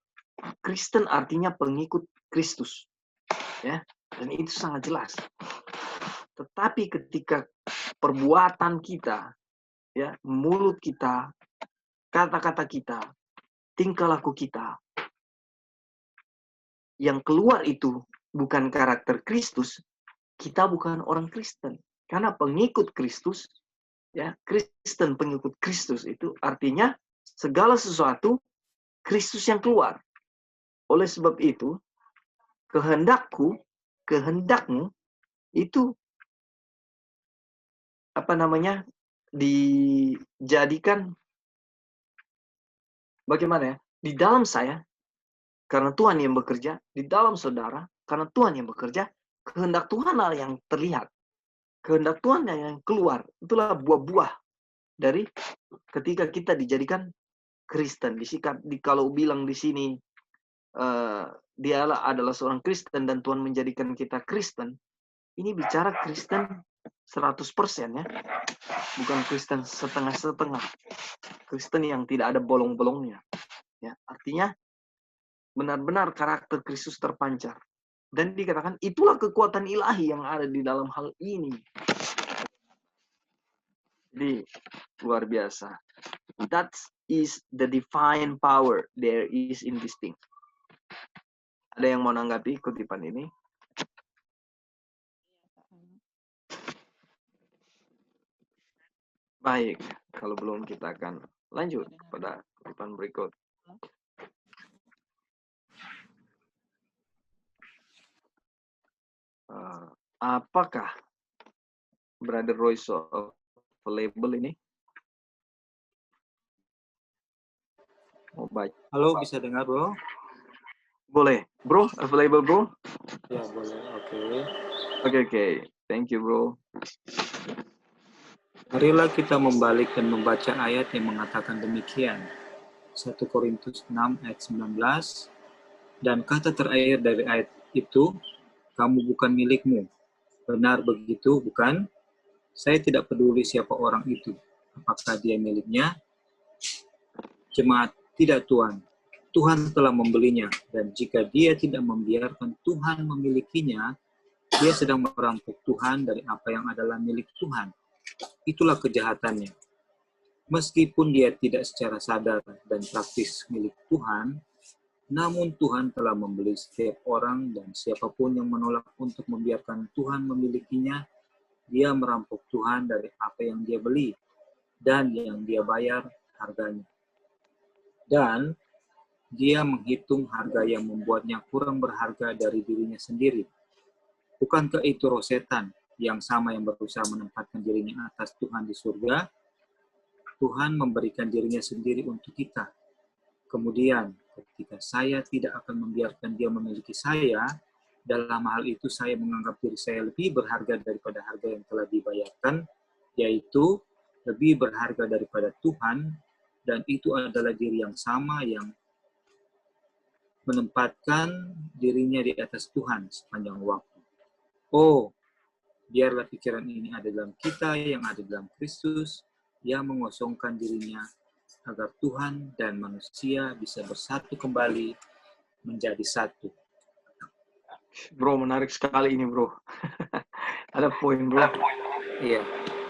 S1: Kristen artinya pengikut Kristus, ya. Dan itu sangat jelas. Tetapi ketika perbuatan kita, ya, mulut kita, kata-kata kita, tingkah laku kita, yang keluar itu bukan karakter Kristus, kita bukan orang Kristen. Karena pengikut Kristus, ya, Kristen pengikut Kristus itu artinya segala sesuatu Kristus yang keluar. Oleh sebab itu, kehendakmu itu dijadikan bagaimana ya? Di dalam saya, karena Tuhan yang bekerja, di dalam saudara, karena Tuhan yang bekerja, kehendak Tuhan yang terlihat. Kehendak Tuhan yang keluar. Itulah buah-buah dari ketika kita dijadikan Kristen. Kalau bilang di sini, dia adalah seorang Kristen dan Tuhan menjadikan kita Kristen, Ini bicara Kristen 100% ya. Bukan Kristen setengah-setengah. Kristen yang tidak ada bolong-bolongnya. Ya, artinya benar-benar karakter Kristus terpancar. Dan dikatakan itulah kekuatan ilahi yang ada di dalam hal ini. Jadi luar biasa. That is the divine power there is in this thing. Ada yang mau nanggapi kutipan ini? Baik, kalau belum kita akan lanjut pada kutipan berikut. Apakah Brother Royce available ini? Mau baca?
S4: Halo, bisa dengar, Bro?
S1: Boleh. Bro, available, Bro?
S4: Ya, boleh. Oke.
S1: Oke. Thank you, Bro.
S4: Marilah kita membalik dan membaca ayat yang mengatakan demikian. 1 Korintus 6 ayat 19. Dan kata terakhir dari ayat itu, kamu bukan milikmu. Benar begitu, bukan? Saya tidak peduli siapa orang itu. Apakah dia miliknya? Jemaat, tidak Tuhan. Tuhan telah membelinya, dan jika dia tidak membiarkan Tuhan memilikinya, dia sedang merampok Tuhan dari apa yang adalah milik Tuhan. Itulah kejahatannya. Meskipun dia tidak secara sadar dan praktis milik Tuhan, namun Tuhan telah membeli setiap orang, dan siapapun yang menolak untuk membiarkan Tuhan memilikinya, dia merampok Tuhan dari apa yang dia beli dan yang dia bayar harganya. Dan dia menghitung harga yang membuatnya kurang berharga dari dirinya sendiri. Bukankah itu roh setan yang sama yang berusaha menempatkan dirinya atas Tuhan di surga? Tuhan memberikan dirinya sendiri untuk kita. Kemudian, ketika saya tidak akan membiarkan dia memiliki saya, dalam hal itu saya menganggap diri saya lebih berharga daripada harga yang telah dibayarkan, yaitu lebih berharga daripada Tuhan, dan itu adalah diri yang sama yang menempatkan dirinya di atas Tuhan sepanjang waktu. Oh, biarlah pikiran ini ada dalam kita yang ada dalam Kristus, yang mengosongkan dirinya agar Tuhan dan manusia bisa bersatu kembali menjadi satu.
S1: Bro, menarik sekali ini, Bro. Ada poin, Bro.
S4: Iya.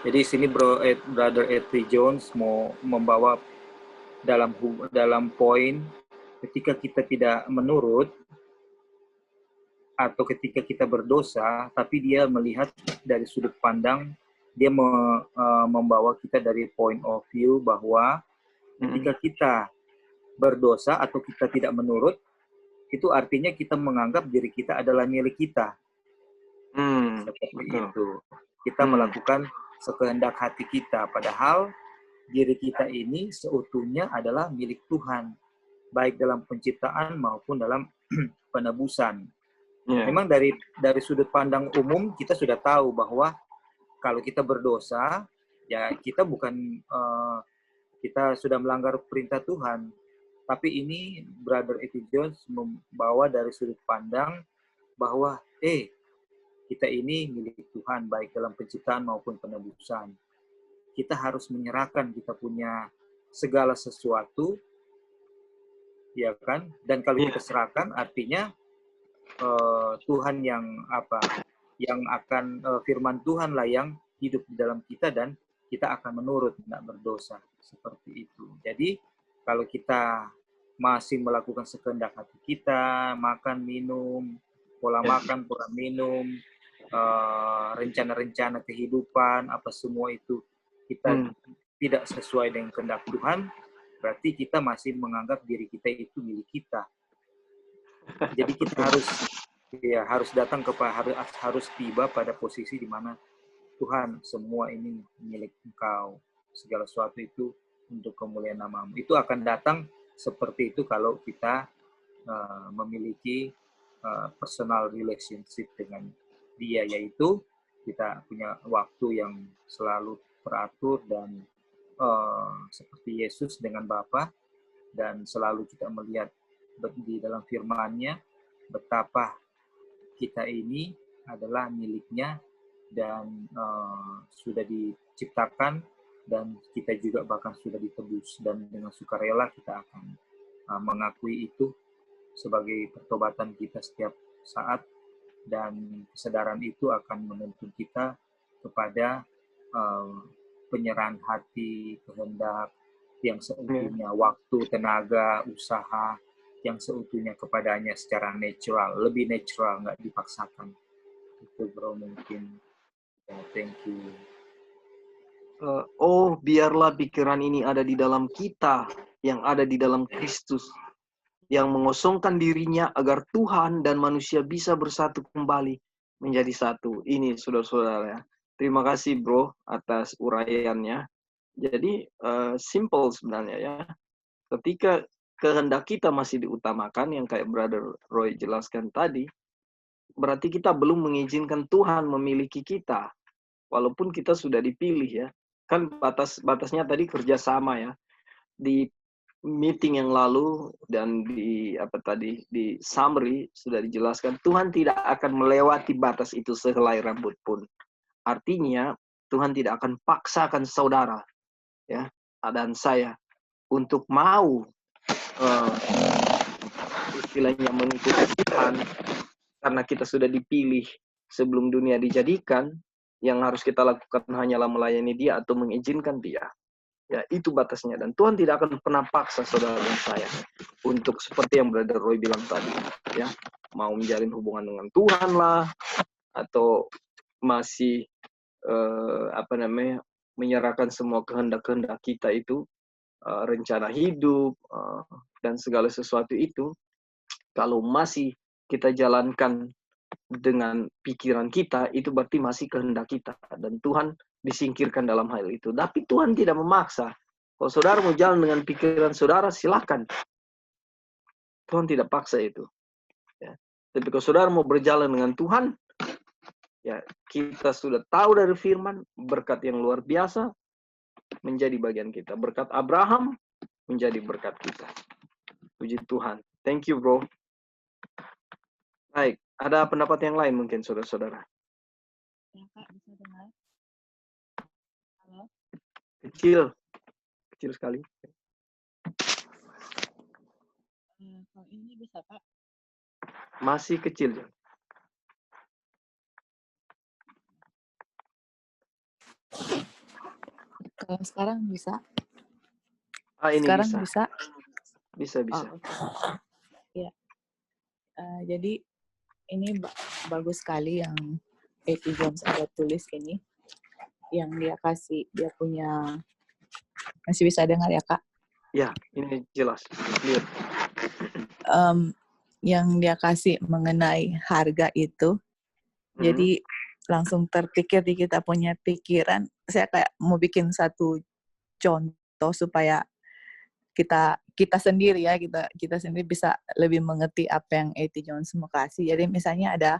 S4: Jadi sini Brother Edwin Jones mau membawa dalam poin ketika kita tidak menurut atau ketika kita berdosa, tapi dia melihat dari sudut pandang, dia membawa kita dari point of view bahwa ketika kita berdosa atau kita tidak menurut, itu artinya kita menganggap diri kita adalah milik kita. Seperti
S1: betul.
S4: itu. Kita melakukan sekehendak hati kita, padahal diri kita ini seutuhnya adalah milik Tuhan, baik dalam penciptaan maupun dalam penebusan. Memang dari sudut pandang umum kita sudah tahu bahwa kalau kita berdosa, ya kita bukan kita sudah melanggar perintah Tuhan. Tapi ini Brother Edwin Jones membawa dari sudut pandang bahwa kita ini milik Tuhan baik dalam penciptaan maupun penebusan. Kita harus menyerahkan kita punya segala sesuatu, ya kan? Dan kalau kita serahkan artinya Tuhan yang akan firman Tuhan lah yang hidup di dalam kita dan kita akan menurut, tidak berdosa, seperti itu. Jadi kalau kita masih melakukan sekehendak hati kita, makan, minum, pola makan, pola minum, rencana-rencana kehidupan, apa semua itu kita tidak sesuai dengan kehendak Tuhan, berarti kita masih menganggap diri kita itu milik kita. Jadi kita harus datang harus tiba pada posisi di mana Tuhan, semua ini milik Engkau, segala sesuatu itu untuk kemuliaan nama-Mu. Itu akan datang seperti itu kalau kita memiliki personal relationship dengan Dia, yaitu kita punya waktu yang selalu teratur dan seperti Yesus dengan Bapa, dan selalu kita melihat di dalam firman-Nya betapa kita ini adalah miliknya dan sudah diciptakan, dan kita juga bahkan sudah ditebus, dan dengan sukarela kita akan mengakui itu sebagai pertobatan kita setiap saat, dan kesadaran itu akan menuntun kita kepada penyerahan hati, kehendak yang seutuhnya, waktu, tenaga, usaha yang seutuhnya kepadanya secara natural, lebih natural, nggak dipaksakan. Itu bro mungkin. Thank you.
S1: Oh, biarlah pikiran ini ada di dalam kita, yang ada di dalam Kristus, yang mengosongkan dirinya agar Tuhan dan manusia bisa bersatu kembali menjadi satu. Ini saudara-saudara. Terima kasih bro atas uraiannya. Jadi simple sebenarnya ya. Ketika kehendak kita masih diutamakan, yang kayak Brother Roy jelaskan tadi, berarti kita belum mengizinkan Tuhan memiliki kita, walaupun kita sudah dipilih ya. Kan batasnya tadi kerjasama ya. Di meeting yang lalu dan di summary sudah dijelaskan, Tuhan tidak akan melewati batas itu sehelai rambut pun. Artinya Tuhan tidak akan paksakan saudara ya dan saya untuk mau istilahnya mengikuti Tuhan, karena kita sudah dipilih sebelum dunia dijadikan. Yang harus kita lakukan hanyalah melayani Dia atau mengizinkan Dia. Ya, itu batasnya. Dan Tuhan tidak akan pernah paksa saudara dan saya untuk seperti yang Brother Roy bilang tadi, ya, mau menjalin hubungan dengan Tuhan lah, atau masih menyerahkan semua kehendak-kehendak kita itu, rencana hidup dan segala sesuatu itu, kalau masih kita jalankan dengan pikiran kita, itu berarti masih kehendak kita, dan Tuhan disingkirkan dalam hal itu. Tapi Tuhan tidak memaksa. Kalau saudara mau jalan dengan pikiran saudara, silakan. Tuhan tidak paksa itu. Ya. Tapi kalau saudara mau berjalan dengan Tuhan, ya kita sudah tahu dari firman, berkat yang luar biasa menjadi bagian kita. Berkat Abraham menjadi berkat kita. Puji Tuhan. Thank you, bro. Baik, ada pendapat yang lain mungkin saudara-saudara?
S5: Ya, Kak, bisa dengar? Halo?
S1: Kecil sekali.
S5: Kalau ini bisa, Kak?
S1: Masih kecil.
S5: Kalau sekarang bisa?
S1: Ini
S5: sekarang
S1: bisa.
S5: Bisa?
S1: Bisa.
S5: Oh, okay. Ya. Jadi ini bagus sekali yang A.T. Jones ada tulis ini. Yang dia punya, masih bisa dengar ya, Kak?
S1: Ya, ini jelas. Clear.
S5: Yang dia kasih mengenai harga itu, jadi langsung terpikir di kita punya pikiran. Saya kayak mau bikin satu contoh supaya kita sendiri ya, kita sendiri bisa lebih mengerti apa yang A.T. Jones mau kasih. Jadi misalnya ada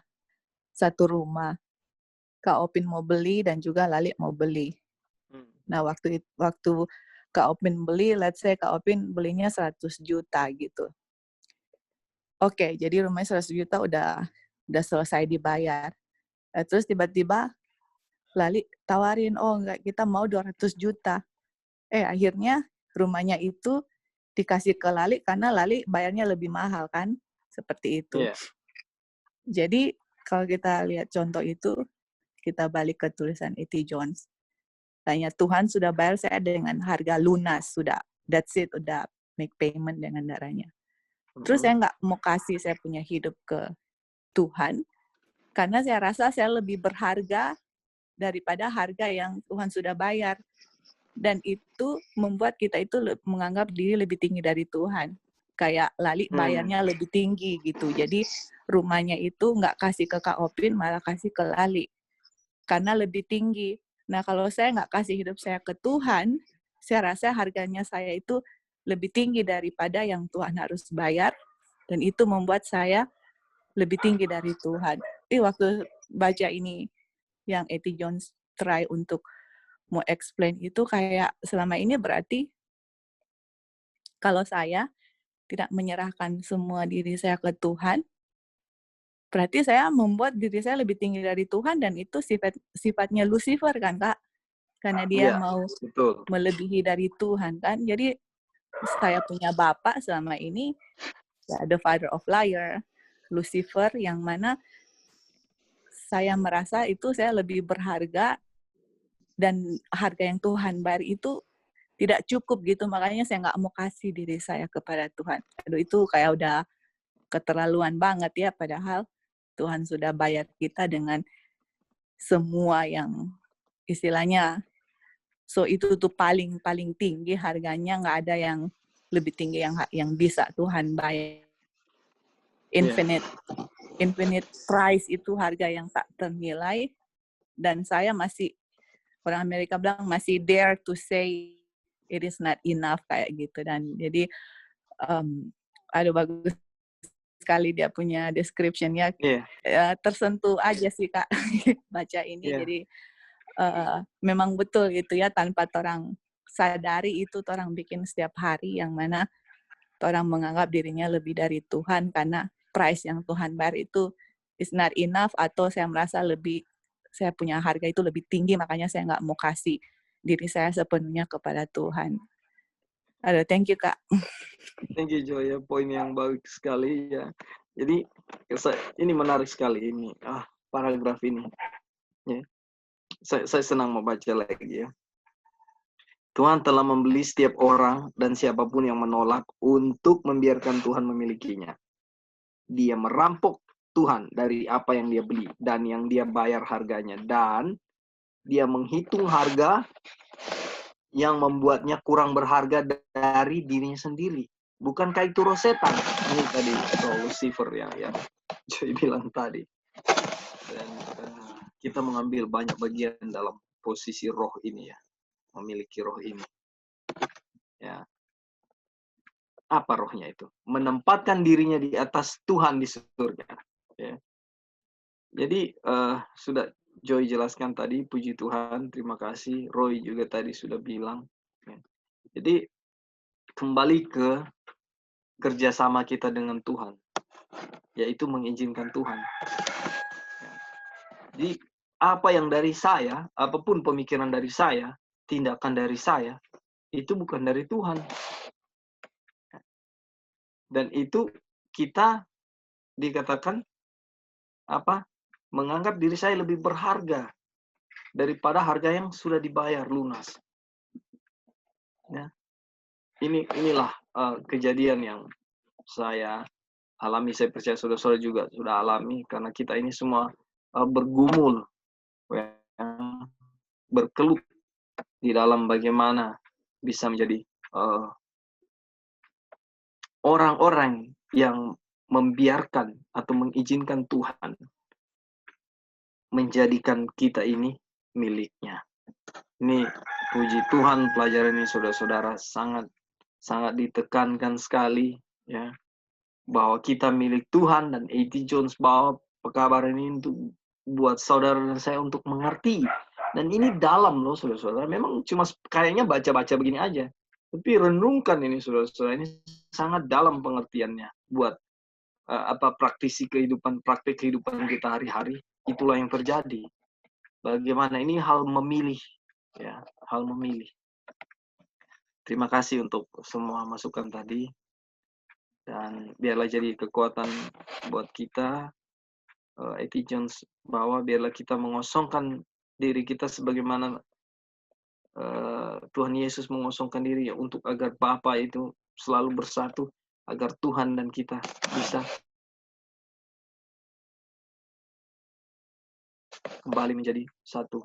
S5: satu rumah, Kak Opin mau beli dan juga Lali mau beli. Nah, waktu Kak Opin beli, let's say Kak Opin belinya 100 juta gitu. Oke, jadi rumahnya 100 juta udah selesai dibayar. Terus tiba-tiba Lali tawarin, oh enggak, kita mau 200 juta. Akhirnya rumahnya itu dikasih ke Lali karena Lali bayarnya lebih mahal kan? Seperti itu.
S1: Yeah.
S5: Jadi kalau kita lihat contoh itu, kita balik ke tulisan A.T. Jones. Tanya, Tuhan sudah bayar saya dengan harga lunas, sudah. That's it, udah make payment dengan darahnya. Terus saya nggak mau kasih saya punya hidup ke Tuhan, karena saya rasa saya lebih berharga daripada harga yang Tuhan sudah bayar. Dan itu membuat kita itu menganggap diri lebih tinggi dari Tuhan. Kayak Lali bayarnya lebih tinggi gitu. Jadi rumahnya itu nggak kasih ke Kak Opin, malah kasih ke Lali. Karena lebih tinggi. Nah, kalau saya nggak kasih hidup saya ke Tuhan, saya rasa harganya saya itu lebih tinggi daripada yang Tuhan harus bayar. Dan itu membuat saya lebih tinggi dari Tuhan. Waktu baca ini, yang A.T. Jones try untuk mau explain itu, kayak selama ini berarti kalau saya tidak menyerahkan semua diri saya ke Tuhan, berarti saya membuat diri saya lebih tinggi dari Tuhan, dan itu sifatnya Lucifer kan, Kak? Karena dia
S1: Iya,
S5: mau
S1: betul.
S5: melebihi dari Tuhan kan. Jadi saya punya bapak selama ini, ya, the father of liar, Lucifer, yang mana saya merasa itu saya lebih berharga, dan harga yang Tuhan bayar itu tidak cukup gitu. Makanya saya nggak mau kasih diri saya kepada Tuhan. Aduh, itu kayak udah keterlaluan banget ya, padahal Tuhan sudah bayar kita dengan semua yang istilahnya, so itu tuh paling tinggi harganya, nggak ada yang lebih tinggi yang bisa Tuhan bayar.
S1: Iya.
S5: Infinite price, itu harga yang tak ternilai, dan saya masih, orang Amerika bilang, masih dare to say it is not enough kayak gitu. Dan jadi aduh, bagus sekali dia punya description-nya.
S1: Iya.
S5: Tersentuh aja sih, Kak, baca ini.
S1: Iya.
S5: Jadi memang betul gitu ya, tanpa orang sadari itu orang bikin setiap hari, yang mana orang menganggap dirinya lebih dari Tuhan karena price yang Tuhan bayar itu is not enough, atau saya merasa saya punya harga itu lebih tinggi, makanya saya nggak mau kasih diri saya sepenuhnya kepada Tuhan. Aduh, thank you, Kak.
S1: Thank you, Joy, ya, poin yang baik sekali ya. Jadi ini menarik sekali ini paragraf ini. Ya. Saya senang membaca lagi ya. Tuhan telah membeli setiap orang dan siapapun yang menolak untuk membiarkan Tuhan memilikinya. Dia merampok Tuhan dari apa yang dia beli dan yang dia bayar harganya, dan dia menghitung harga yang membuatnya kurang berharga dari dirinya sendiri. Bukankah itu roh setan? Ini tadi roh Lucifer yang Joy bilang tadi. Dan kita mengambil banyak bagian dalam posisi roh ini ya, memiliki roh ini. Ya. Apa rohnya itu? Menempatkan dirinya di atas Tuhan di surga. Ya. Jadi sudah Joy jelaskan tadi, puji Tuhan, terima kasih. Roy juga tadi sudah bilang. Ya. Jadi kembali ke kerjasama kita dengan Tuhan, yaitu mengizinkan Tuhan. Ya. Jadi apa yang dari saya, apapun pemikiran dari saya, tindakan dari saya, itu bukan dari Tuhan. Dan itu kita dikatakan menganggap diri saya lebih berharga daripada harga yang sudah dibayar lunas. Ya. Inilah kejadian yang saya alami. Saya percaya saudara-saudara juga sudah alami, karena kita ini semua bergumul, berkelut di dalam bagaimana bisa menjadi orang-orang yang membiarkan atau mengizinkan Tuhan menjadikan kita ini miliknya. Ini puji Tuhan, pelajaran ini saudara-saudara sangat ditekankan sekali ya, bahwa kita milik Tuhan. Dan A.T. Jones bawa pekabaran ini untuk buat saudara dan saya untuk mengerti. Dan ini dalam loh saudara-saudara. Memang cuma kayaknya baca-baca begini aja, tapi renungkan ini saudara-saudara, ini sangat dalam pengertiannya buat praktek kehidupan kita hari-hari. Itulah yang terjadi. Bagaimana ini hal memilih ya, hal memilih. Terima kasih untuk semua masukan tadi, dan biarlah jadi kekuatan buat kita. A.T. Jones bahwa biarlah kita mengosongkan diri kita sebagaimana Tuhan Yesus mengosongkan diri ya, untuk agar Bapa itu selalu bersatu, agar Tuhan dan kita bisa kembali menjadi satu.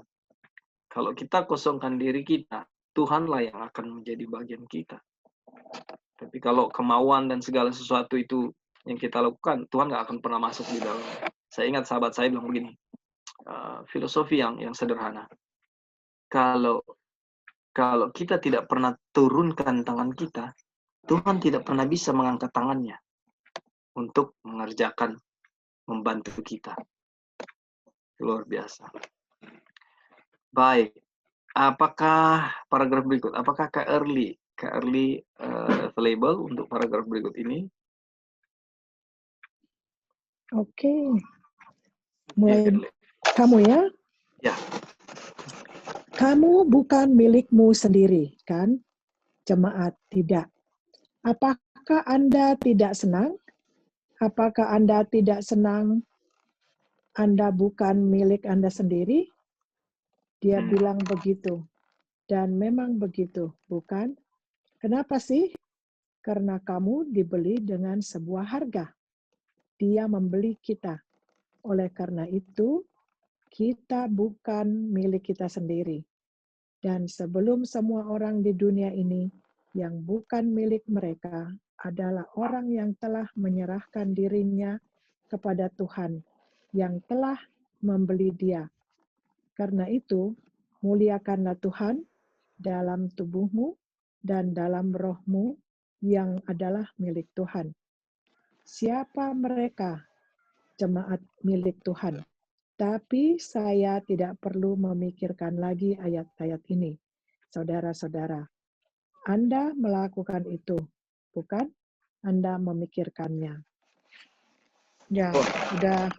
S1: Kalau kita kosongkan diri kita, Tuhanlah yang akan menjadi bagian kita. Tapi kalau kemauan dan segala sesuatu itu yang kita lakukan, Tuhan nggak akan pernah masuk di dalam. Saya ingat sahabat saya bilang begini, filosofi yang sederhana. Kalau kita tidak pernah turunkan tangan kita, Tuhan tidak pernah bisa mengangkat tangannya untuk mengerjakan, membantu kita. Luar biasa. Baik, apakah paragraf berikut? Apakah Kak Early available untuk paragraf berikut ini?
S2: Oke. mulai
S1: Carly.
S2: kamu ya.
S1: Ya.
S2: Kamu bukan milikmu sendiri, kan? Jemaat, tidak. Apakah Anda tidak senang? Apakah Anda tidak senang Anda bukan milik Anda sendiri? Dia bilang begitu. Dan memang begitu, bukan? Kenapa sih? Karena kamu dibeli dengan sebuah harga. Dia membeli kita. Oleh karena itu, kita bukan milik kita sendiri. Dan sebelum semua orang di dunia ini yang bukan milik mereka adalah orang yang telah menyerahkan dirinya kepada Tuhan, yang telah membeli dia. Karena itu, muliakanlah Tuhan dalam tubuhmu dan dalam rohmu yang adalah milik Tuhan. Siapa mereka? Jemaat milik Tuhan. Tapi saya tidak perlu memikirkan lagi ayat-ayat ini. Saudara-saudara, Anda melakukan itu, bukan? Anda memikirkannya. Ya, udah.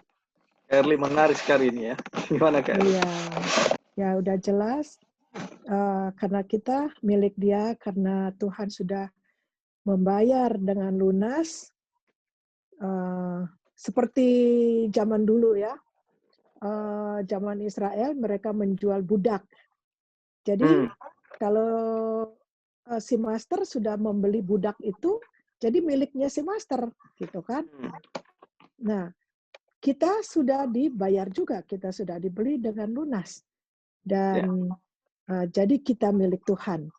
S1: Carly menarik sekali ini ya. Gimana Carly?
S2: Iya, ya udah jelas. Karena kita milik Dia, karena Tuhan sudah membayar dengan lunas, seperti zaman dulu ya. Zaman Israel mereka menjual budak. Jadi kalau si master sudah membeli budak itu, jadi miliknya si master, gitu kan? Nah, kita sudah dibayar juga, kita sudah dibeli dengan lunas, dan jadi kita milik Tuhan.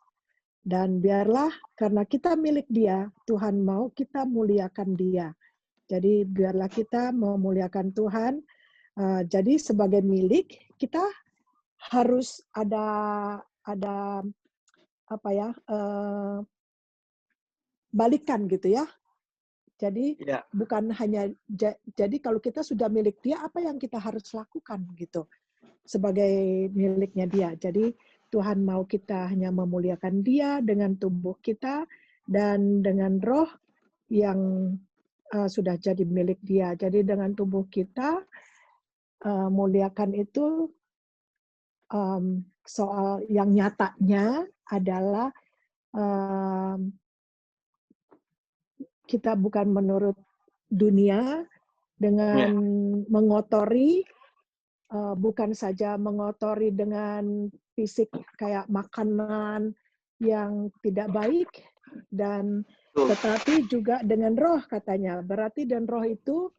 S2: Dan biarlah karena kita milik Dia, Tuhan mau kita muliakan Dia. Jadi biarlah kita memuliakan Tuhan. Jadi sebagai milik kita harus ada apa ya, balikan gitu ya. Jadi bukan hanya jadi kalau kita sudah milik Dia, apa yang kita harus lakukan gitu sebagai miliknya Dia. Jadi Tuhan mau kita hanya memuliakan Dia dengan tubuh kita dan dengan roh yang sudah jadi milik Dia. Jadi dengan tubuh kita muliakan itu soal yang nyatanya adalah kita bukan menurut dunia dengan mengotori, bukan saja mengotori dengan fisik kayak makanan yang tidak baik, dan tetapi juga dengan roh katanya. Berarti dan roh itu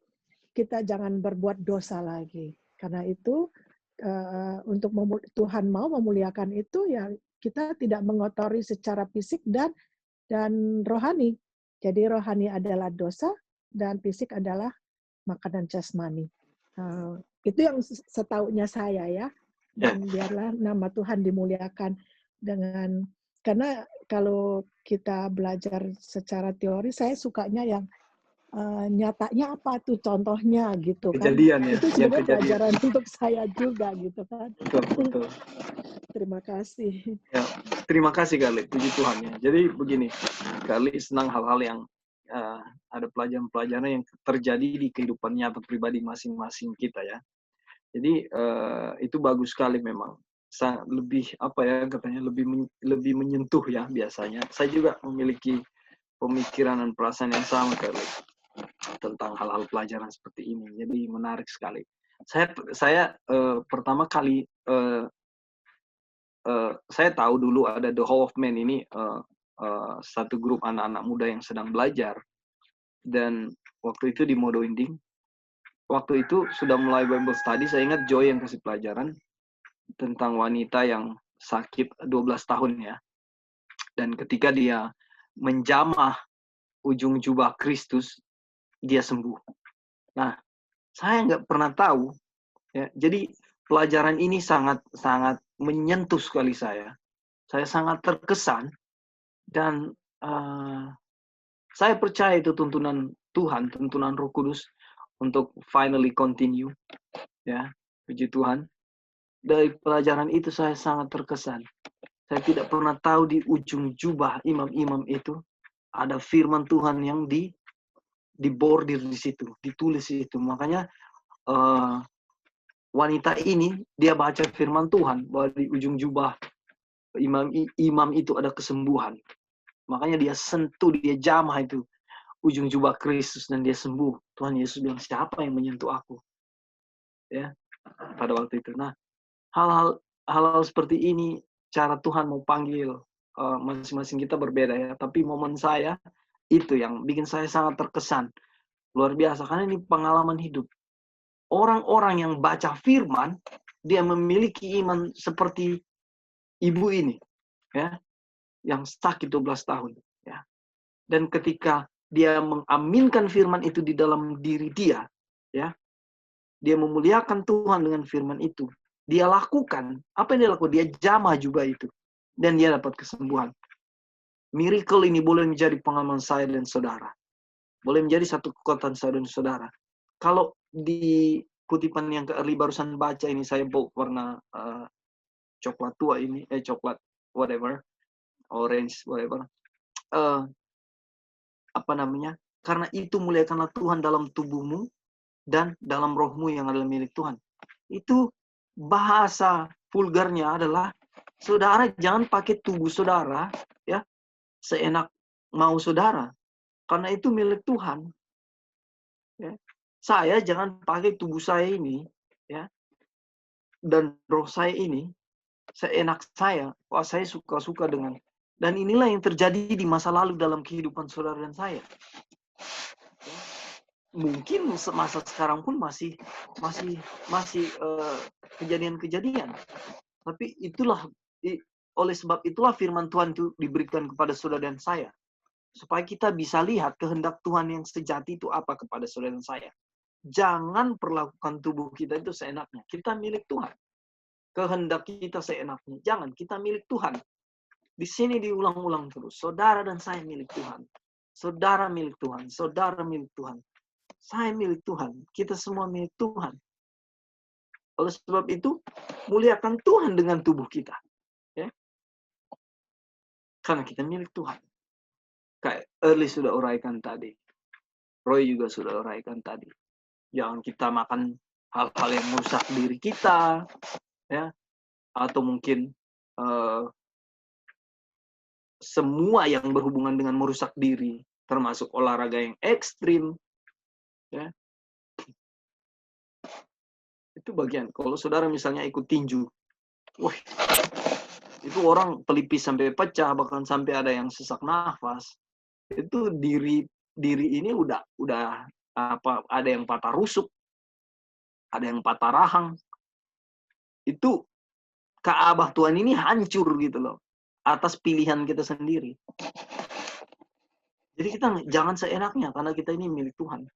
S2: kita jangan berbuat dosa lagi. Karena itu untuk Tuhan mau memuliakan itu ya kita tidak mengotori secara fisik dan rohani. Jadi rohani adalah dosa dan fisik adalah makanan jasmani. Itu yang setaunya saya ya. Dan biarlah nama Tuhan dimuliakan dengan, karena kalau kita belajar secara teori, saya sukanya yang nyatanya apa tuh contohnya gitu kan.
S1: Kejadian ya.
S2: Itu sebenarnya pelajaran untuk saya juga gitu kan.
S1: Betul.
S2: Terima kasih.
S1: Ya, terima kasih Carly, puji Tuhan ya. Jadi begini, Carly senang hal-hal yang ada pelajaran-pelajaran yang terjadi di kehidupan nyata pribadi masing-masing kita ya. Jadi itu bagus sekali memang. Lebih apa ya katanya lebih menyentuh ya biasanya. Saya juga memiliki pemikiran dan perasaan yang sama Carly tentang hal-hal pelajaran seperti ini. Jadi menarik sekali. Saya pertama kali saya tahu dulu ada The Hall of Man ini satu grup anak-anak muda yang sedang belajar, dan waktu itu di Modo Inding, waktu itu sudah mulai Bible Study. Saya ingat Joy yang kasih pelajaran tentang wanita yang sakit 12 tahun ya, dan ketika dia menjamah ujung jubah Kristus, dia sembuh. Nah, saya nggak pernah tahu ya. Jadi pelajaran ini sangat menyentuh sekali saya. Saya sangat terkesan, dan saya percaya itu tuntunan Tuhan, tuntunan Roh Kudus untuk finally continue. Ya, puji Tuhan. Dari pelajaran itu saya sangat terkesan. Saya tidak pernah tahu di ujung jubah imam-imam itu ada firman Tuhan yang dibordir di situ, ditulis di situ. Makanya wanita ini, dia baca firman Tuhan, bahwa di ujung jubah imam itu ada kesembuhan. Makanya dia sentuh, dia jamah itu ujung jubah Kristus dan dia sembuh. Tuhan Yesus bilang, siapa yang menyentuh aku? Ya, pada waktu itu. Nah, hal-hal seperti ini, cara Tuhan mau panggil masing-masing kita berbeda ya. Tapi momen saya, itu yang bikin saya sangat terkesan. Luar biasa, karena ini pengalaman hidup. Orang-orang yang baca firman, dia memiliki iman seperti ibu ini. Ya, yang sakit 12 tahun. Ya. Dan ketika dia mengaminkan firman itu di dalam diri dia, ya, dia memuliakan Tuhan dengan firman itu. Dia lakukan, apa yang dia lakukan? Dia jamah juga itu. Dan dia dapat kesembuhan. Miracle ini boleh menjadi pengalaman saya dan saudara. Boleh menjadi satu kekuatan saya dan saudara. Kalau di kutipan yang ke early barusan baca ini, saya bawa warna coklat tua ini, coklat whatever, orange whatever. Apa namanya? Karena itu muliakanlah Tuhan dalam tubuhmu dan dalam rohmu yang adalah milik Tuhan. Itu bahasa vulgarnya adalah, saudara jangan pakai tubuh saudara ya seenak mau saudara, karena itu milik Tuhan. Ya. Saya jangan pakai tubuh saya ini ya dan roh saya ini seenak saya. Wah, saya suka-suka dengan. Dan inilah yang terjadi di masa lalu dalam kehidupan saudara dan saya. Mungkin masa sekarang pun masih kejadian-kejadian. Tapi oleh sebab itulah firman Tuhan itu diberikan kepada saudara dan saya. Supaya kita bisa lihat kehendak Tuhan yang sejati itu apa kepada saudara dan saya. Jangan perlakukan tubuh kita itu seenaknya. Kita milik Tuhan. Kehendak kita seenaknya. Jangan, kita milik Tuhan. Di sini diulang-ulang terus. Saudara dan saya milik Tuhan. Saudara milik Tuhan. Saudara milik Tuhan. Saya milik Tuhan. Kita semua milik Tuhan. Oleh sebab itu, muliakan Tuhan dengan tubuh kita. Ya. Karena kita milik Tuhan. Kayak Early sudah uraikan tadi. Roy juga sudah uraikan tadi. Jangan kita makan hal-hal yang merusak diri kita. Ya. Atau mungkin semua yang berhubungan dengan merusak diri, termasuk olahraga yang ekstrim, ya. Itu bagian. Kalau saudara misalnya ikut tinju, wah, itu orang pelipis sampai pecah, bahkan sampai ada yang sesak nafas. Itu diri ini udah ada yang patah rusuk, ada yang patah rahang. Itu Ka'bah Tuhan ini hancur gitu loh. Atas pilihan kita sendiri. Jadi kita jangan seenaknya, karena kita ini milik Tuhan.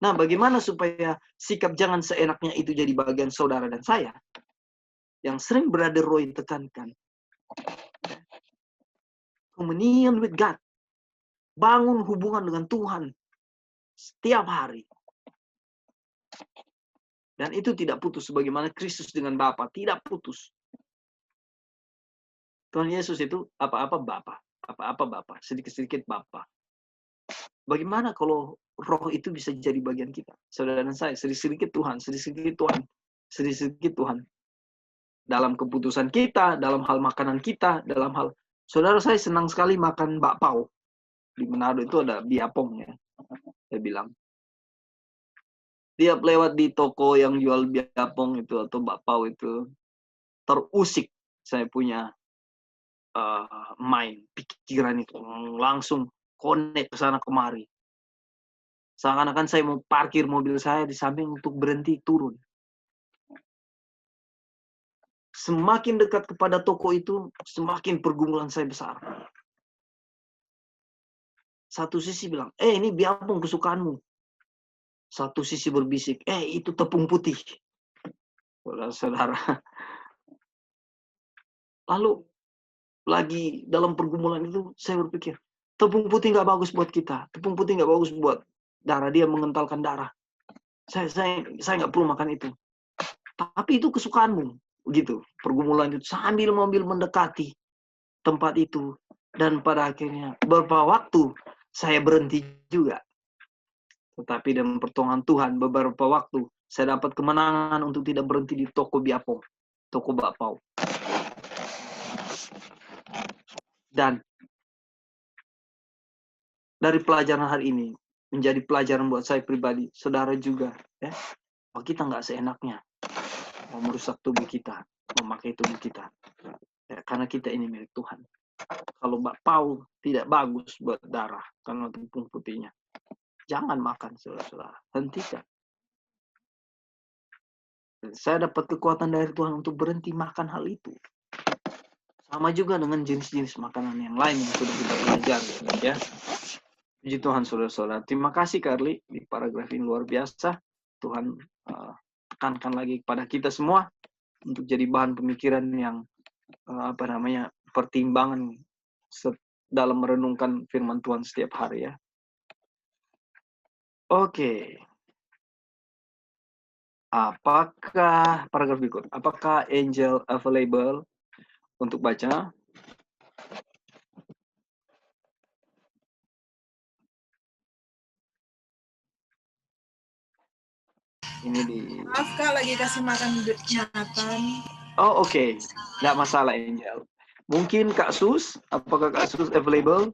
S1: Nah, bagaimana supaya sikap jangan seenaknya itu jadi bagian saudara dan saya? Yang sering Brother Roy tekankan. Communion with God. Bangun hubungan dengan Tuhan. Setiap hari. Dan itu tidak putus. Sebagaimana Kristus dengan Bapa. Tidak putus. Tuhan Yesus itu apa-apa Bapa. Apa-apa Bapa. Sedikit-sedikit Bapa. Bagaimana kalau roh itu bisa jadi bagian kita? Saudara dan saya, sedikit-sedikit Tuhan, sedikit-sedikit Tuhan, sedikit-sedikit Tuhan. Dalam keputusan kita, dalam hal makanan kita, dalam hal... Saudara, saya senang sekali makan bakpao. Di Manado itu ada biapong ya. Saya bilang. Tiap lewat di toko yang jual biapong itu atau bakpao itu, terusik saya punya mind, pikiran itu. Langsung connect ke sana kemari. Seakan-akan saya mau parkir mobil saya di samping untuk berhenti turun. Semakin dekat kepada toko itu, semakin pergumulan saya besar. Satu sisi bilang, ini biapong kesukaanmu. Satu sisi berbisik, itu tepung putih. Saudara. Lalu, lagi dalam pergumulan itu, saya berpikir, tepung putih nggak bagus buat kita. Tepung putih nggak bagus buat darah. Dia mengentalkan darah. Saya nggak perlu makan itu. Tapi itu kesukaanmu. Begitu. Pergumulan itu sambil mobil mendekati tempat itu. Dan pada akhirnya, beberapa waktu saya berhenti juga. Tetapi dalam pertolongan Tuhan, beberapa waktu Saya dapat kemenangan untuk tidak berhenti di toko biapong, toko bakpao. Dan dari pelajaran hari ini menjadi pelajaran buat saya pribadi, saudara juga, ya. Bahwa kita nggak seenaknya mau merusak tubuh kita, memakai tubuh kita, ya, karena kita ini milik Tuhan. Kalau bakpao tidak bagus buat darah karena tepung putihnya, jangan makan, saudara-saudara. Hentikan. Saya dapat kekuatan dari Tuhan untuk berhenti makan hal itu. Sama juga dengan jenis-jenis makanan yang lain yang sudah kita pelajari, ya. Puji Tuhan, saudara-saudara. Terima kasih, Carly, di paragraf ini luar biasa. Tuhan tekankan lagi kepada kita semua untuk jadi bahan pemikiran yang pertimbangan dalam merenungkan firman Tuhan setiap hari, ya. Oke. Apakah paragraf berikut? Apakah Angel available untuk baca? Ini di.
S2: Maaf Kak, lagi kasih makan Nathan.
S1: Oh, oke. Nggak masalah, Angel. Mungkin Kak Sus, apakah Kak Sus available?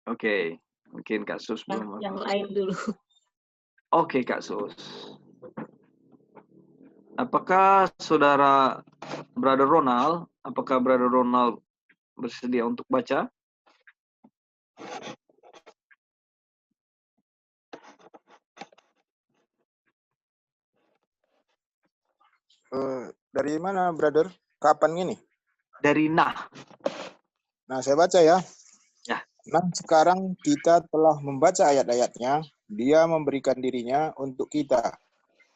S1: Oke. Mungkin Kak Sus belum.
S6: Yang lain dulu.
S1: Oke, Kak Sus. Apakah saudara Brother Ronald, bersedia untuk baca?
S7: Dari mana, brother? Kapan ini?
S1: Dari Nah.
S7: Nah, saya baca ya.
S1: Ya.
S7: Nah, sekarang kita telah membaca ayat-ayatnya. Dia memberikan dirinya untuk kita.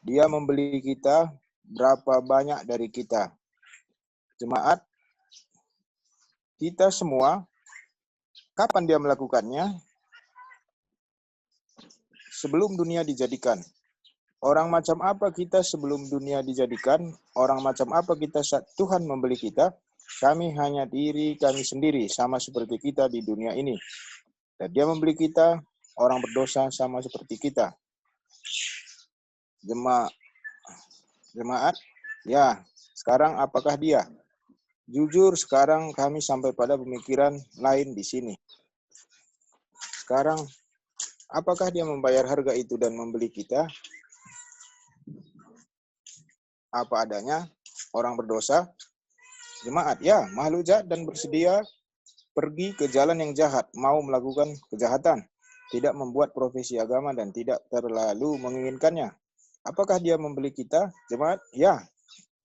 S7: Dia membeli kita, berapa banyak dari kita. Jemaat, kita semua, kapan dia melakukannya? Sebelum dunia dijadikan. Orang macam apa kita sebelum dunia dijadikan? Orang macam apa kita saat Tuhan membeli kita? Kami hanya diri kami sendiri, sama seperti kita di dunia ini. Dan dia membeli kita, orang berdosa sama seperti kita. Jemaat, ya, sekarang apakah dia? Jujur, sekarang kami sampai pada pemikiran lain di sini. Sekarang, apakah dia membayar harga itu dan membeli kita? Apa adanya, orang berdosa? Jemaat, ya, makhluk jahat dan bersedia pergi ke jalan yang jahat, mau melakukan kejahatan, tidak membuat profesi agama dan tidak terlalu menginginkannya. Apakah dia membeli kita, jemaat? Ya,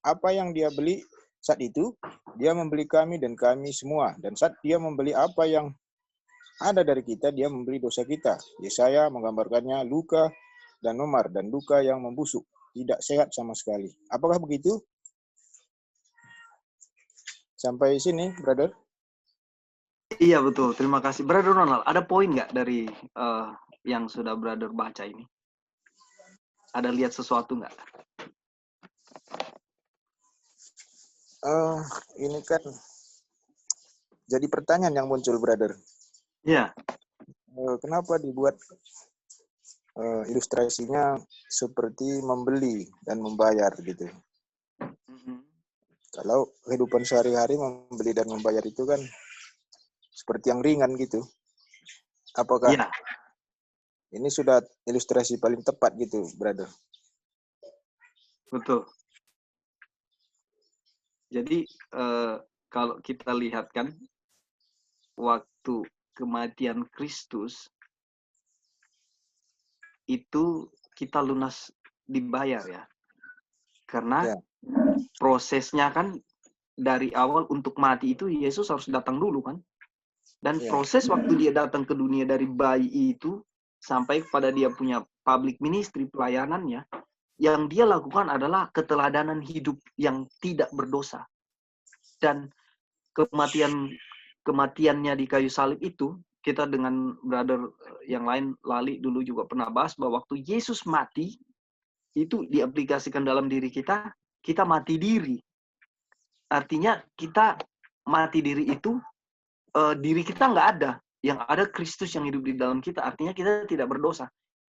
S7: apa yang dia beli saat itu, dia membeli kami dan kami semua. Dan saat dia membeli apa yang ada dari kita, dia membeli dosa kita. Yesaya menggambarkannya luka dan memar dan luka yang membusuk, tidak sehat sama sekali. Apakah begitu? Sampai sini, brother?
S1: Iya, betul. Terima kasih. Brother Ronald, ada poin nggak dari yang sudah brother baca ini? Ada lihat sesuatu nggak?
S7: Ini kan jadi pertanyaan yang muncul, brother.
S1: Iya.
S7: Kenapa dibuat ilustrasinya seperti membeli dan membayar gitu? Kalau kehidupan sehari-hari membeli dan membayar itu kan seperti yang ringan gitu. Apakah ini sudah ilustrasi paling tepat gitu, brother?
S1: Betul. Jadi kalau kita lihat kan waktu kematian Kristus itu kita lunas dibayar ya. Karena prosesnya kan dari awal untuk mati itu Yesus harus datang dulu kan. Dan proses waktu dia datang ke dunia dari bayi itu sampai kepada dia punya public ministry pelayanannya, yang dia lakukan adalah keteladanan hidup yang tidak berdosa. Dan kematiannya di kayu salib itu, kita dengan brother yang lain, Lali dulu juga pernah bahas bahwa waktu Yesus mati, itu diaplikasikan dalam diri kita, kita mati diri. Artinya kita mati diri itu diri kita nggak ada. Yang ada Kristus yang hidup di dalam kita. Artinya kita tidak berdosa.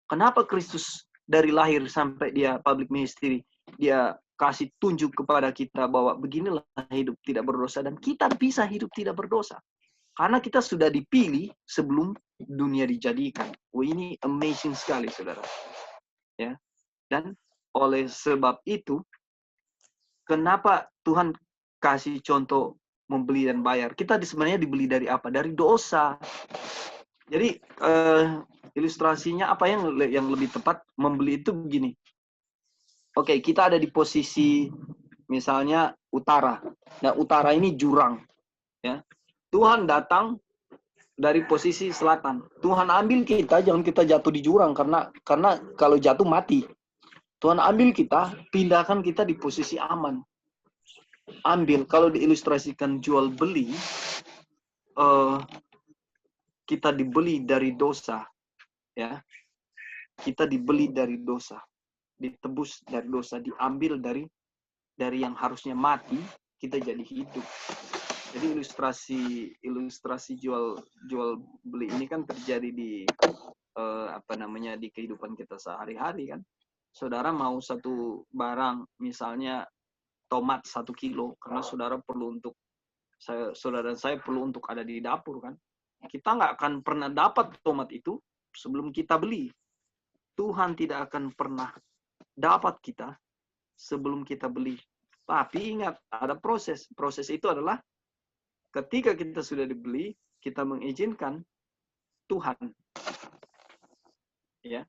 S1: Kenapa Kristus dari lahir sampai dia public ministry, dia kasih tunjuk kepada kita bahwa beginilah hidup tidak berdosa, dan kita bisa hidup tidak berdosa. Karena kita sudah dipilih sebelum dunia dijadikan. Wah, ini amazing sekali, saudara. Ya. Dan oleh sebab itu, kenapa Tuhan kasih contoh membeli dan bayar? Kita sebenarnya dibeli dari apa? Dari dosa. Jadi ilustrasinya apa yang lebih tepat membeli itu begini. Oke, kita ada di posisi misalnya utara. Nah, utara ini jurang, ya. Tuhan datang dari posisi selatan. Tuhan ambil kita, jangan kita jatuh di jurang karena kalau jatuh mati. Tuhan ambil kita, pindahkan kita di posisi aman. Ambil, kalau diilustrasikan jual beli, kita dibeli dari dosa, ya. Kita dibeli dari dosa, ditebus dari dosa, diambil dari yang harusnya mati, kita jadi hidup. Jadi ilustrasi jual beli ini kan terjadi di di kehidupan kita sehari-hari kan. Saudara mau satu barang, misalnya tomat 1 kilo, karena saudara dan saya perlu untuk ada di dapur kan. Kita nggak akan pernah dapat tomat itu sebelum kita beli. Tuhan tidak akan pernah dapat kita sebelum kita beli. Tapi ingat, ada proses. Proses itu adalah ketika kita sudah dibeli, kita mengizinkan Tuhan. Ya.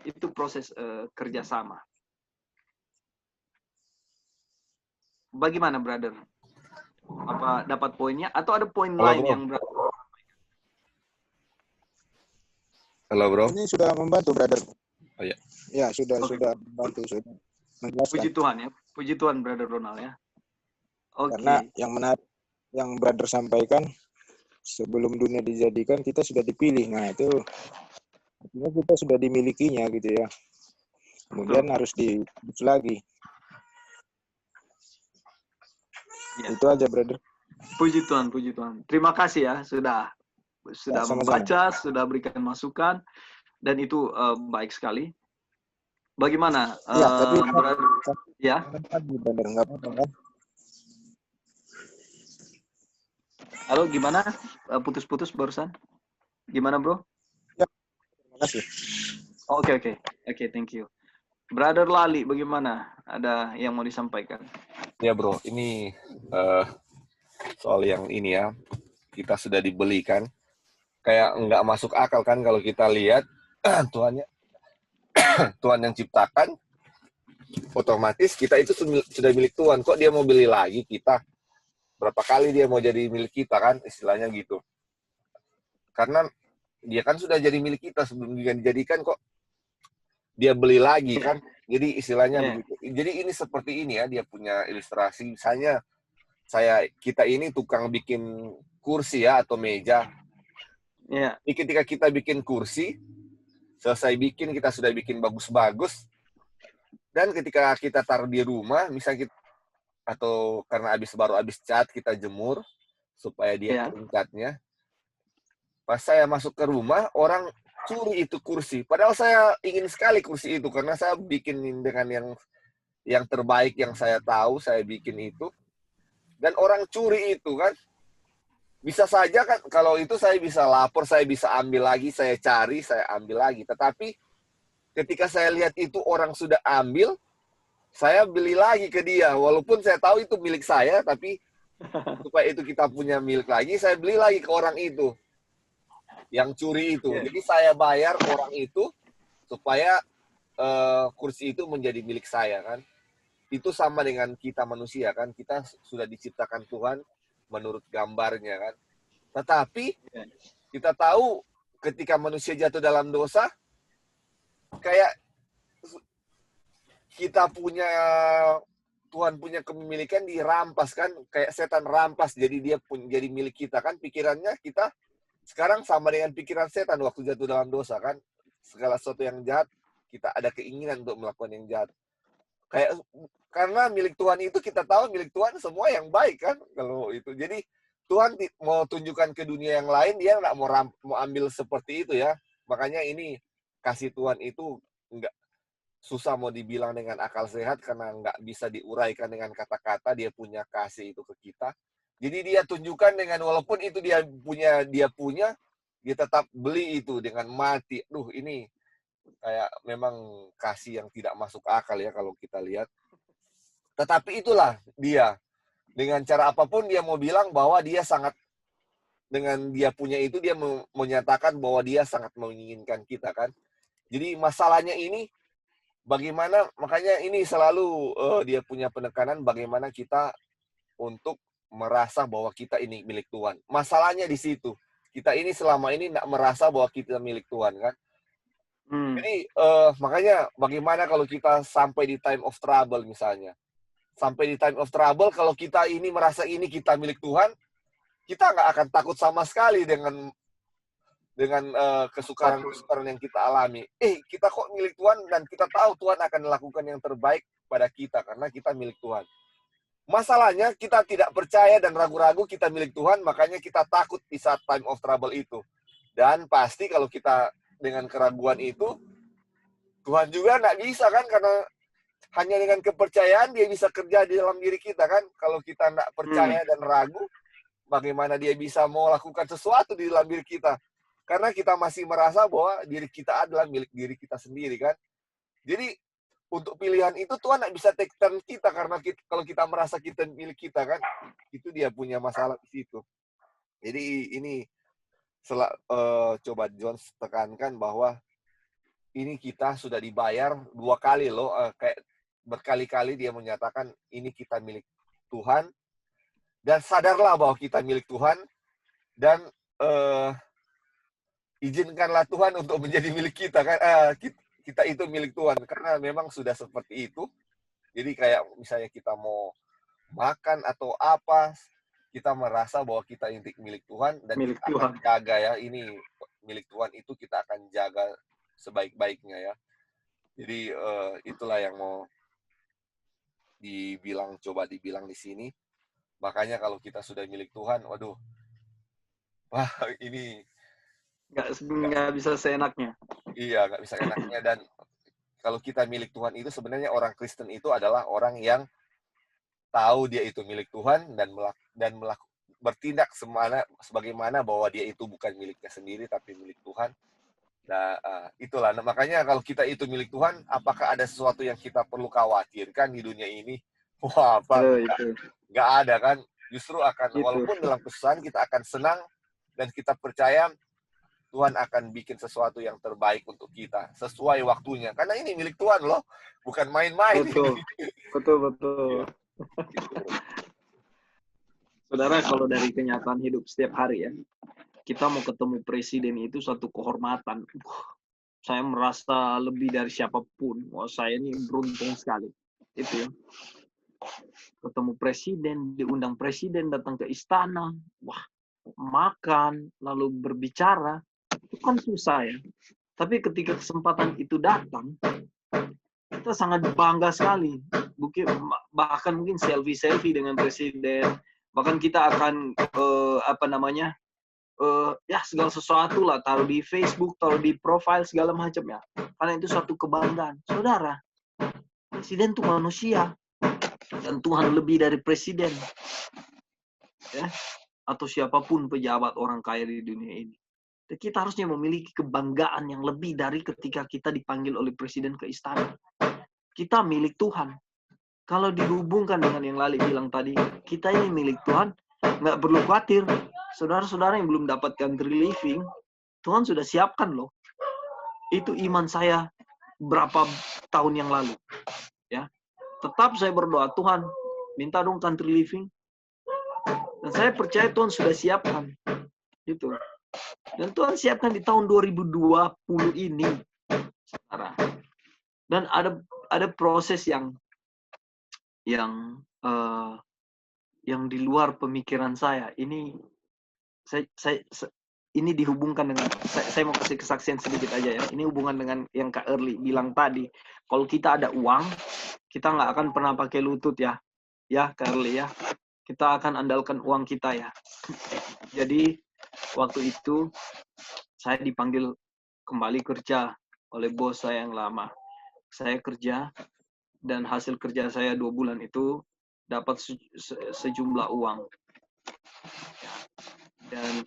S1: Itu proses kerjasama. Bagaimana, brother? Apa dapat poinnya? Atau ada poin lain
S3: bro.
S1: yang brother?
S3: Halo, bro.
S7: Ini sudah membantu, brother.
S3: Oh, iya.
S7: Ya, sudah membantu, sudah menjelaskan.
S1: Puji Tuhan ya. Puji Tuhan, brother Ronald ya. Oke.
S7: Karena yang menarik yang brother sampaikan, sebelum dunia dijadikan kita sudah dipilih. Nah, itu artinya kita sudah dimilikinya gitu ya. Kemudian harus diurus lagi.
S1: Ya.
S7: Itu aja, brother.
S1: Puji Tuhan, puji Tuhan. Terima kasih ya sudah
S7: sama-sama.
S1: membaca, sudah berikan masukan, dan itu baik sekali. Bagaimana?
S7: Ya, tapi
S1: brother, ya.
S7: Brother, nggak apa-apa kan?
S1: Halo, gimana? Putus-putus barusan. Gimana, bro?
S7: Ya, terima kasih.
S1: Oke, thank you. Brother Lali, bagaimana? Ada yang mau disampaikan?
S3: Ya, bro. Ini soal yang ini ya. Kita sudah dibelikan. Kayak nggak masuk akal kan kalau kita lihat Tuhan yang ciptakan, otomatis kita itu sudah milik Tuhan. Kok dia mau beli lagi kita? Berapa kali dia mau jadi milik kita kan? Istilahnya gitu. Karena dia kan sudah jadi milik kita sebelum dia dijadikan, kok dia beli lagi kan? Jadi istilahnya begitu. Jadi ini seperti ini ya, dia punya ilustrasi. Misalnya kita ini tukang bikin kursi ya atau meja.
S1: Yeah.
S3: Jadi ketika kita bikin kursi, selesai bikin, kita sudah bikin bagus-bagus. Dan ketika kita taruh di rumah, misalnya atau karena baru habis cat, kita jemur supaya dia kering catnya. Pas saya masuk ke rumah, orang curi itu kursi. Padahal saya ingin sekali kursi itu karena saya bikin dengan yang terbaik yang saya tahu, saya bikin itu. Dan orang curi itu kan, bisa saja kan kalau itu saya bisa lapor, saya bisa ambil lagi, saya cari, saya ambil lagi. Tetapi ketika saya lihat itu orang sudah ambil, saya beli lagi ke dia. Walaupun saya tahu itu milik saya, tapi supaya itu kita punya milik lagi, saya beli lagi ke orang itu. Yang curi itu. Jadi saya bayar orang itu supaya kursi itu menjadi milik saya kan. Itu sama dengan kita manusia kan. Kita sudah diciptakan Tuhan menurut gambarnya kan. Tetapi kita tahu ketika manusia jatuh dalam dosa, kayak kita Tuhan punya kepemilikan dirampas kan, kayak setan rampas, jadi dia jadi milik kita kan. Pikirannya kita sekarang sama dengan pikiran setan waktu jatuh dalam dosa kan. Segala sesuatu yang jahat, kita ada keinginan untuk melakukan yang jahat. Kayak karena milik Tuhan itu kita tahu milik Tuhan semua yang baik kan kalau itu. Jadi Tuhan mau tunjukkan ke dunia yang lain, dia nggak mau ambil seperti itu ya. Makanya ini kasih Tuhan itu nggak susah mau dibilang dengan akal sehat karena nggak bisa diuraikan dengan kata-kata. Dia punya kasih itu ke kita. Jadi dia tunjukkan dengan walaupun itu dia punya, dia tetap beli itu dengan mati. Ini kayak memang kasih yang tidak masuk akal ya kalau kita lihat. Tetapi itulah dia. Dengan cara apapun dia mau bilang bahwa dia sangat, dengan dia punya itu dia menyatakan bahwa dia sangat menginginkan kita kan. Jadi masalahnya ini bagaimana, makanya ini selalu dia punya penekanan bagaimana kita untuk merasa bahwa kita ini milik Tuhan. Masalahnya di situ. Kita ini selama ini tidak merasa bahwa kita milik Tuhan kan. Jadi makanya bagaimana kalau kita sampai di time of trouble misalnya. Sampai di time of trouble kalau kita ini merasa ini kita milik Tuhan, kita nggak akan takut sama sekali dengan kesukaran yang kita alami. Kita kok milik Tuhan dan kita tahu Tuhan akan melakukan yang terbaik pada kita karena kita milik Tuhan. Masalahnya kita tidak percaya dan ragu-ragu kita milik Tuhan, makanya kita takut di saat time of trouble itu. Dan pasti kalau kita dengan keraguan itu, Tuhan juga nggak bisa kan, karena hanya dengan kepercayaan dia bisa kerja di dalam diri kita kan. Kalau kita nggak percaya dan ragu, bagaimana dia bisa mau lakukan sesuatu di dalam diri kita? Karena kita masih merasa bahwa diri kita adalah milik diri kita sendiri kan. Jadi untuk pilihan itu Tuhan nggak bisa take turn kita, karena kalau kita merasa kita milik kita kan, itu dia punya masalah di situ. Jadi ini coba John tekankan bahwa ini kita sudah dibayar 2 kali loh, kayak berkali-kali dia menyatakan ini kita milik Tuhan, dan sadarlah bahwa kita milik Tuhan, dan izinkanlah Tuhan untuk menjadi milik kita kan. Kita itu milik Tuhan karena memang sudah seperti itu. Jadi kayak misalnya kita mau makan atau apa, kita merasa bahwa kita milik Tuhan dan milik kita Tuhan. Akan jaga ya, ini milik Tuhan itu kita akan jaga sebaik-baiknya ya. Jadi itulah yang mau coba dibilang di sini. Makanya kalau kita sudah milik Tuhan, waduh, wah ini
S1: nggak bisa seenaknya.
S3: Iya, nggak bisa enaknya. Dan kalau kita milik Tuhan itu sebenarnya orang Kristen itu adalah orang yang tahu dia itu milik Tuhan dan bertindak sebagaimana bahwa dia itu bukan miliknya sendiri tapi milik Tuhan. Nah, itulah. Nah, makanya kalau kita itu milik Tuhan, apakah ada sesuatu yang kita perlu khawatirkan di dunia ini? Wah, apa? Nggak ada kan? Justru akan, walaupun dalam kesusahan kita akan senang dan kita percaya Tuhan akan bikin sesuatu yang terbaik untuk kita sesuai waktunya. Karena ini milik Tuhan loh, bukan main-main.
S1: Betul. Saudara, kalau dari kenyataan hidup setiap hari ya, kita mau ketemu presiden itu suatu kehormatan. Saya merasa lebih dari siapapun. Wah, saya ini beruntung sekali. Itu ya. Ketemu presiden, diundang presiden datang ke istana. Wah, makan, lalu berbicara. Itu kan susah ya. Tapi ketika kesempatan itu datang, kita sangat bangga sekali. Bahkan mungkin selfie dengan presiden. Bahkan kita akan ya segala sesuatu lah, taruh di Facebook, taruh di profile segala macam ya. Karena itu suatu kebanggaan. Saudara, presiden itu manusia dan Tuhan lebih dari presiden. Ya, atau siapapun pejabat orang kaya di dunia ini. Kita harusnya memiliki kebanggaan yang lebih dari ketika kita dipanggil oleh presiden ke istana. Kita milik Tuhan. Kalau dihubungkan dengan yang Lali bilang tadi, kita ini milik Tuhan, nggak perlu khawatir. Saudara-saudara yang belum dapat country living, Tuhan sudah siapkan loh. Itu iman saya berapa tahun yang lalu. Ya, tetap saya berdoa, Tuhan, minta dong country living. Dan saya percaya Tuhan sudah siapkan. Gitu. Dan Tuhan siapkan di tahun 2020 ini. Dan ada proses yang di luar pemikiran saya. Ini ini dihubungkan dengan, saya mau kasih kesaksian sedikit aja ya. Ini hubungan dengan yang Kak Early bilang tadi. Kalau kita ada uang, kita nggak akan pernah pakai lutut ya. Ya Kak Early ya. kita akan andalkan uang kita ya. Jadi waktu itu saya dipanggil kembali kerja oleh bos saya yang lama. Saya kerja dan hasil kerja saya 2 bulan itu dapat sejumlah uang. Dan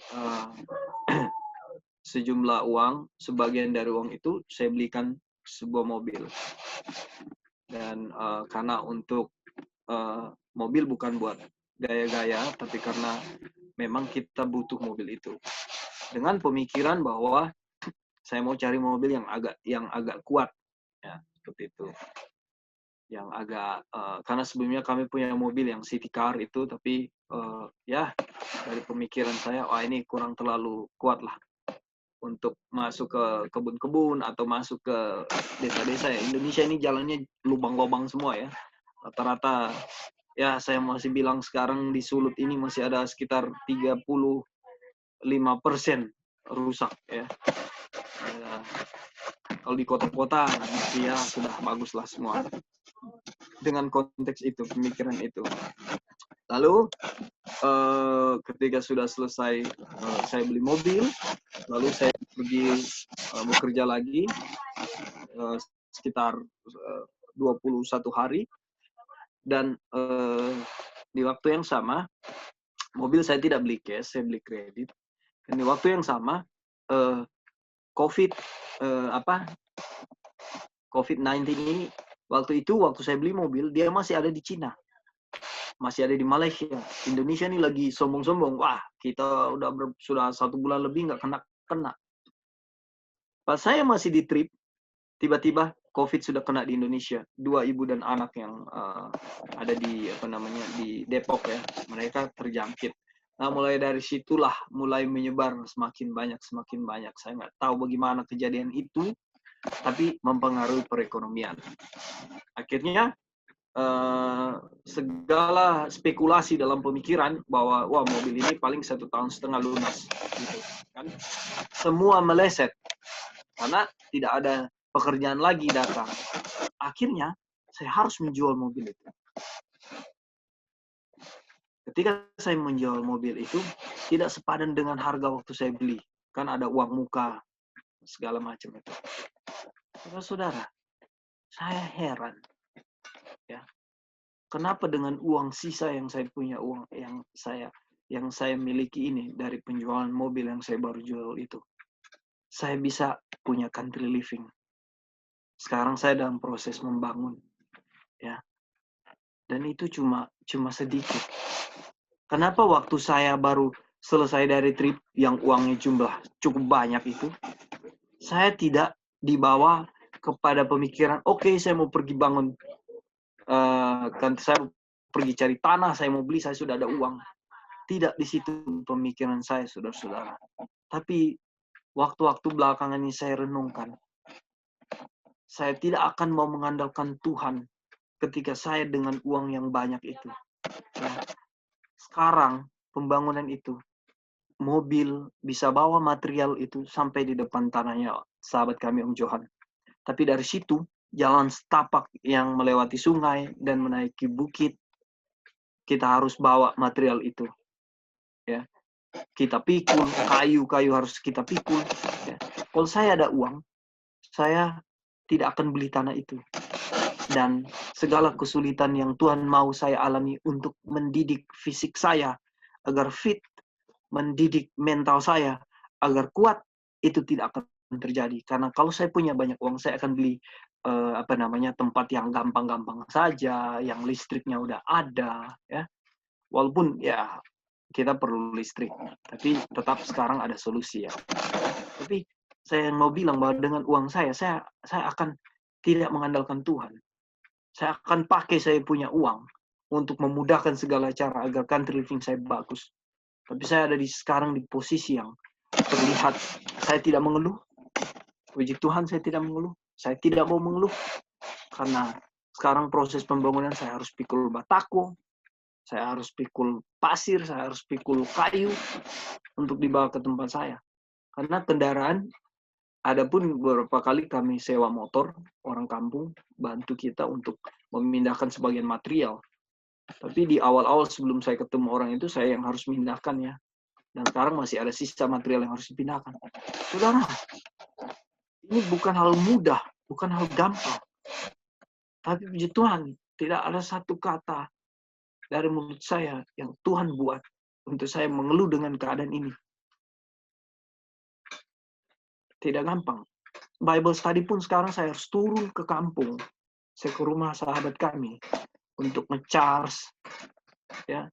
S1: sejumlah uang, sebagian dari uang itu saya belikan sebuah mobil. Dan karena untuk mobil bukan buat gaya-gaya, tapi karena memang kita butuh mobil itu. Dengan pemikiran bahwa saya mau cari mobil yang agak kuat, ya seperti itu. Yang agak karena sebelumnya kami punya mobil yang city car itu, tapi ya dari pemikiran saya, wah ini kurang terlalu kuat lah untuk masuk ke kebun-kebun atau masuk ke desa-desa ya. Indonesia ini jalannya lubang-lubang semua ya. Rata-rata ya saya masih bilang sekarang di Sulut ini masih ada sekitar 35% rusak ya. Kalau di kota-kota ya sudah bagus lah semua. Dengan konteks itu, pemikiran itu. Lalu ketika sudah selesai saya beli mobil, lalu saya pergi bekerja lagi sekitar 21 hari, dan di waktu yang sama mobil saya tidak beli cash, saya beli kredit. Dan di waktu yang sama COVID-19 ini waktu saya beli mobil dia masih ada di Cina, masih ada di Malaysia. Indonesia ini lagi sombong-sombong, wah kita sudah 1 bulan lebih nggak kena. Pas saya masih di trip, tiba-tiba COVID sudah kena di Indonesia. 2 ibu dan anak yang ada di di Depok ya, mereka terjangkit. Nah mulai dari situlah mulai menyebar semakin banyak. Saya nggak tahu bagaimana kejadian itu, tapi mempengaruhi perekonomian. Akhirnya segala spekulasi dalam pemikiran bahwa wah mobil ini paling 1,5 tahun lunas, gitu kan? Semua meleset karena tidak ada pekerjaan lagi datang. Akhirnya saya harus menjual mobil itu. Ketika saya menjual mobil itu tidak sepadan dengan harga waktu saya beli, kan ada uang muka segala macam itu. Saudara, saya heran ya. Kenapa dengan uang sisa yang saya punya, uang yang saya miliki ini dari penjualan mobil yang saya baru jual itu, saya bisa punya country living. Sekarang saya dalam proses membangun, ya. Dan itu cuma sedikit. Kenapa waktu saya baru selesai dari trip yang uangnya jumlah cukup banyak itu, saya tidak dibawa kepada pemikiran, oke, saya mau pergi bangun, kan saya pergi cari tanah, saya mau beli, saya sudah ada uang. Tidak di situ pemikiran saya, saudara-saudara. Tapi waktu-waktu belakangan ini saya renungkan, saya tidak akan mau mengandalkan Tuhan ketika saya dengan uang yang banyak itu. Ya. Sekarang pembangunan itu, mobil bisa bawa material itu sampai di depan tanahnya sahabat kami Om Johan. Tapi dari situ jalan setapak yang melewati sungai dan menaiki bukit, kita harus bawa material itu. Ya. Kita pikul, kayu harus kita pikul. Ya. Kalau saya ada uang, saya tidak akan beli tanah itu. Dan segala kesulitan yang Tuhan mau saya alami untuk mendidik fisik saya agar fit, mendidik mental saya agar kuat, itu tidak akan terjadi. Karena kalau saya punya banyak uang, saya akan beli tempat yang gampang-gampang saja, yang listriknya udah ada, ya. Walaupun ya kita perlu listrik, tapi tetap sekarang ada solusi ya. Tapi saya mau bilang bahwa dengan uang saya akan tidak mengandalkan Tuhan. Saya akan pakai saya punya uang untuk memudahkan segala cara agar country living saya bagus. Tapi saya ada sekarang di posisi yang terlihat saya tidak mengeluh. Puji Tuhan saya tidak mengeluh. Saya tidak mau mengeluh. Karena sekarang proses pembangunan saya harus pikul batako, saya harus pikul pasir, saya harus pikul kayu untuk dibawa ke tempat saya. Karena kendaraan, adapun beberapa kali kami sewa motor, orang kampung bantu kita untuk memindahkan sebagian material. Tapi di awal-awal sebelum saya ketemu orang itu, saya yang harus memindahkan ya. Dan sekarang masih ada sisa material yang harus dipindahkan. Saudara, ini bukan hal mudah, bukan hal gampang. Tapi puji Tuhan, tidak ada satu kata dari mulut saya yang Tuhan buat untuk saya mengeluh dengan keadaan ini. Tidak gampang. Bible study pun sekarang saya harus turun ke kampung. Saya ke rumah sahabat kami untuk nge-charge, ya,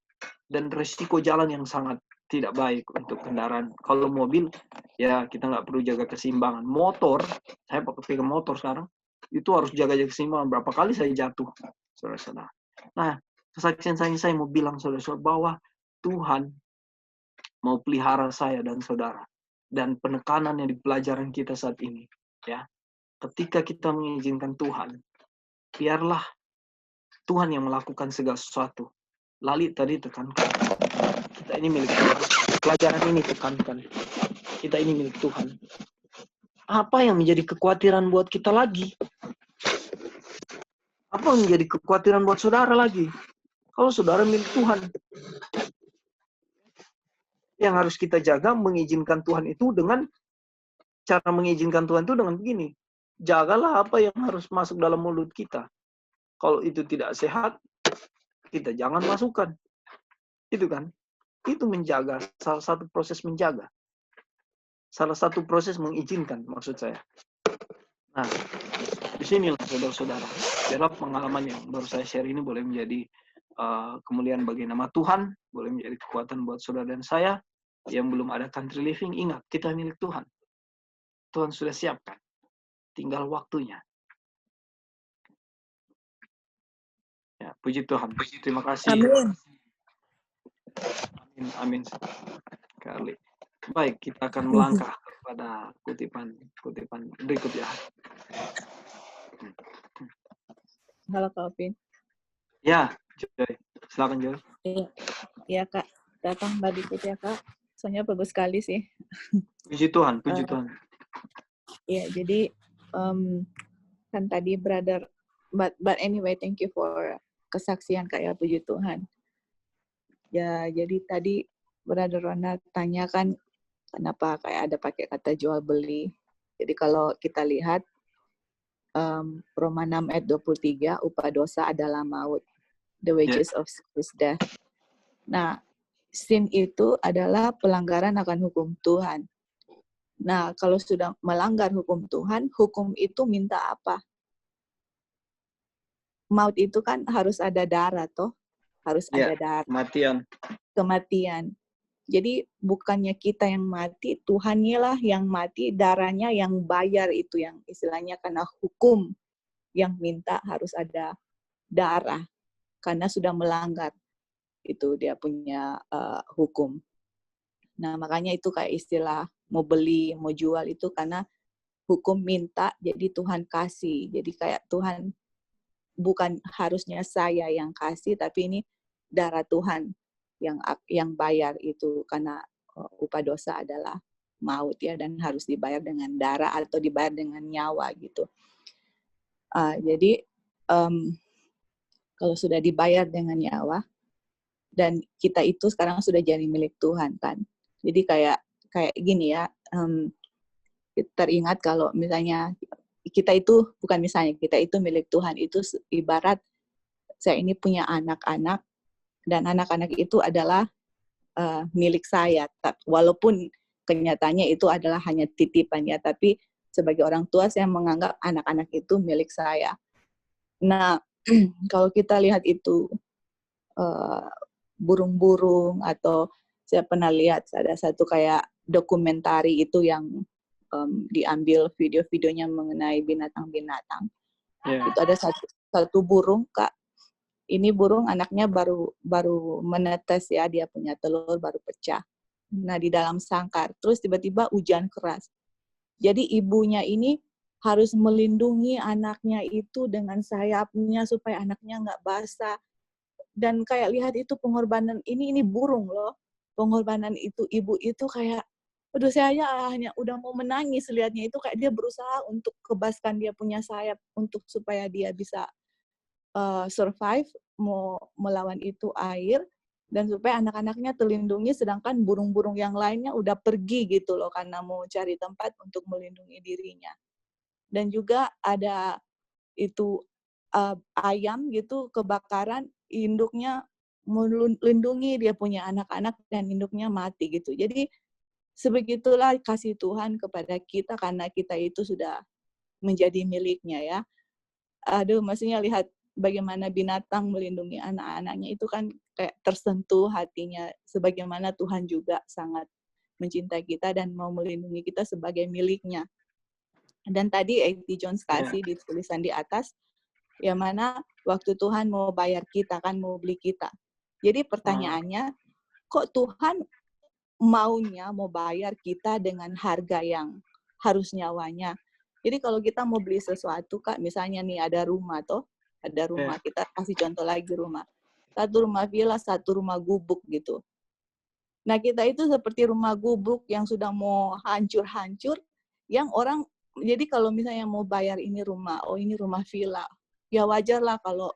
S1: dan resiko jalan yang sangat tidak baik untuk kendaraan. Kalau mobil, ya kita nggak perlu jaga keseimbangan. Motor, saya pakai motor sekarang, itu harus jaga keseimbangan. Berapa kali saya jatuh, saudara-saudara. Nah, kesaksian saya mau bilang saudara-saudara bahwa Tuhan mau pelihara saya dan saudara. Dan penekanan yang di pelajaran kita saat ini, ya, ketika kita mengizinkan Tuhan, biarlah Tuhan yang melakukan segala sesuatu. Lali tadi tekankan, kita ini milik Tuhan. Pelajaran ini tekankan, kita ini milik Tuhan. Apa yang menjadi kekhawatiran buat kita lagi? Apa yang menjadi kekhawatiran buat saudara lagi? Kalau saudara milik Tuhan. Yang harus kita jaga, mengizinkan Tuhan itu dengan, cara mengizinkan Tuhan itu dengan begini. Jagalah apa yang harus masuk dalam mulut kita. Kalau itu tidak sehat, kita jangan masukkan. Itu kan. Itu menjaga, salah satu proses menjaga. Salah satu proses mengizinkan, maksud saya. Nah, disinilah saudara-saudara. Biarlah pengalaman yang baru saya share ini boleh menjadi kemuliaan bagi nama Tuhan, boleh menjadi kekuatan buat saudara dan saya yang belum ada country living. Ingat, kita milik Tuhan. Tuhan sudah siapkan. Tinggal waktunya. Ya, puji Tuhan. Terima kasih.
S2: Amin.
S1: Amin. Sekali. Baik, kita akan melangkah pada kutipan berikut ya.
S5: Halo Kak Opin.
S1: Ya, Joy. Silakan Joy.
S5: Iya Kak, datang tadi ya Kak. Soalnya bagus sekali sih.
S1: Puji Tuhan, puji Tuhan.
S5: Iya, jadi kan tadi brother, but anyway, thank you for kesaksian Kak ya, puji Tuhan. Ya, jadi tadi brother Ronald tanyakan kenapa kayak ada pakai kata jual beli. Jadi kalau kita lihat Roma 6 ayat 23, upah dosa adalah maut. The wages of sin is death. Nah, sin itu adalah pelanggaran akan hukum Tuhan. Nah, kalau sudah melanggar hukum Tuhan, hukum itu minta apa? Maut itu kan harus ada darah, toh? Harus ada darah. Kematian. Jadi bukannya kita yang mati, Tuhannya lah yang mati, darahnya yang bayar itu, yang istilahnya karena hukum yang minta harus ada darah. Karena sudah melanggar itu dia punya hukum. Nah, makanya itu kayak istilah mau beli, mau jual itu karena hukum minta, jadi Tuhan kasih. Jadi kayak Tuhan, bukan harusnya saya yang kasih, tapi ini darah Tuhan yang bayar itu, karena upah dosa adalah maut ya, dan harus dibayar dengan darah atau dibayar dengan nyawa gitu. Jadi kalau sudah dibayar dengan nyawa, dan kita itu sekarang sudah jadi milik Tuhan kan. Jadi kayak gini ya, teringat kalau misalnya kita itu, bukan misalnya, kita itu milik Tuhan, itu ibarat saya ini punya anak-anak, dan anak-anak itu adalah milik saya. Walaupun kenyataannya itu adalah hanya titipan ya, tapi sebagai orang tua saya menganggap anak-anak itu milik saya. Nah, kalau kita lihat itu burung-burung, atau saya pernah lihat ada satu kayak dokumentari itu yang diambil video-videonya mengenai binatang-binatang. Itu ada satu burung, Kak. Ini burung anaknya baru menetes ya, dia punya telur baru pecah. Nah, di dalam sangkar. Terus tiba-tiba hujan keras. Jadi ibunya ini harus melindungi anaknya itu dengan sayapnya supaya anaknya nggak basah. Dan kayak lihat itu pengorbanan, ini burung loh. Pengorbanan itu, ibu itu kayak, aduh saya hanya udah mau menangis lihatnya itu, kayak dia berusaha untuk kebaskan dia punya sayap untuk supaya dia bisa survive, mau melawan itu air, dan supaya anak-anaknya terlindungi, sedangkan burung-burung yang lainnya udah pergi gitu loh, karena mau cari tempat untuk melindungi dirinya. Dan juga ada itu ayam gitu kebakaran, induknya melindungi dia punya anak-anak dan induknya mati gitu. Jadi sebegitulah kasih Tuhan kepada kita karena kita itu sudah menjadi miliknya ya. Aduh, maksudnya lihat bagaimana binatang melindungi anak-anaknya itu kan kayak tersentuh hatinya. Sebagaimana Tuhan juga sangat mencintai kita dan mau melindungi kita sebagai miliknya. Dan tadi A.T. Jones kasih di tulisan di atas, yang mana waktu Tuhan mau bayar kita kan, mau beli kita. Jadi pertanyaannya, kok Tuhan maunya mau bayar kita dengan harga yang harus nyawanya? Jadi kalau kita mau beli sesuatu, Kak, misalnya nih ada rumah toh, ada rumah, kita kasih contoh lagi rumah. Satu rumah villa, satu rumah gubuk gitu. Nah kita itu seperti rumah gubuk yang sudah mau hancur-hancur, yang orang, jadi kalau misalnya mau bayar ini rumah, oh ini rumah villa, ya wajar lah kalau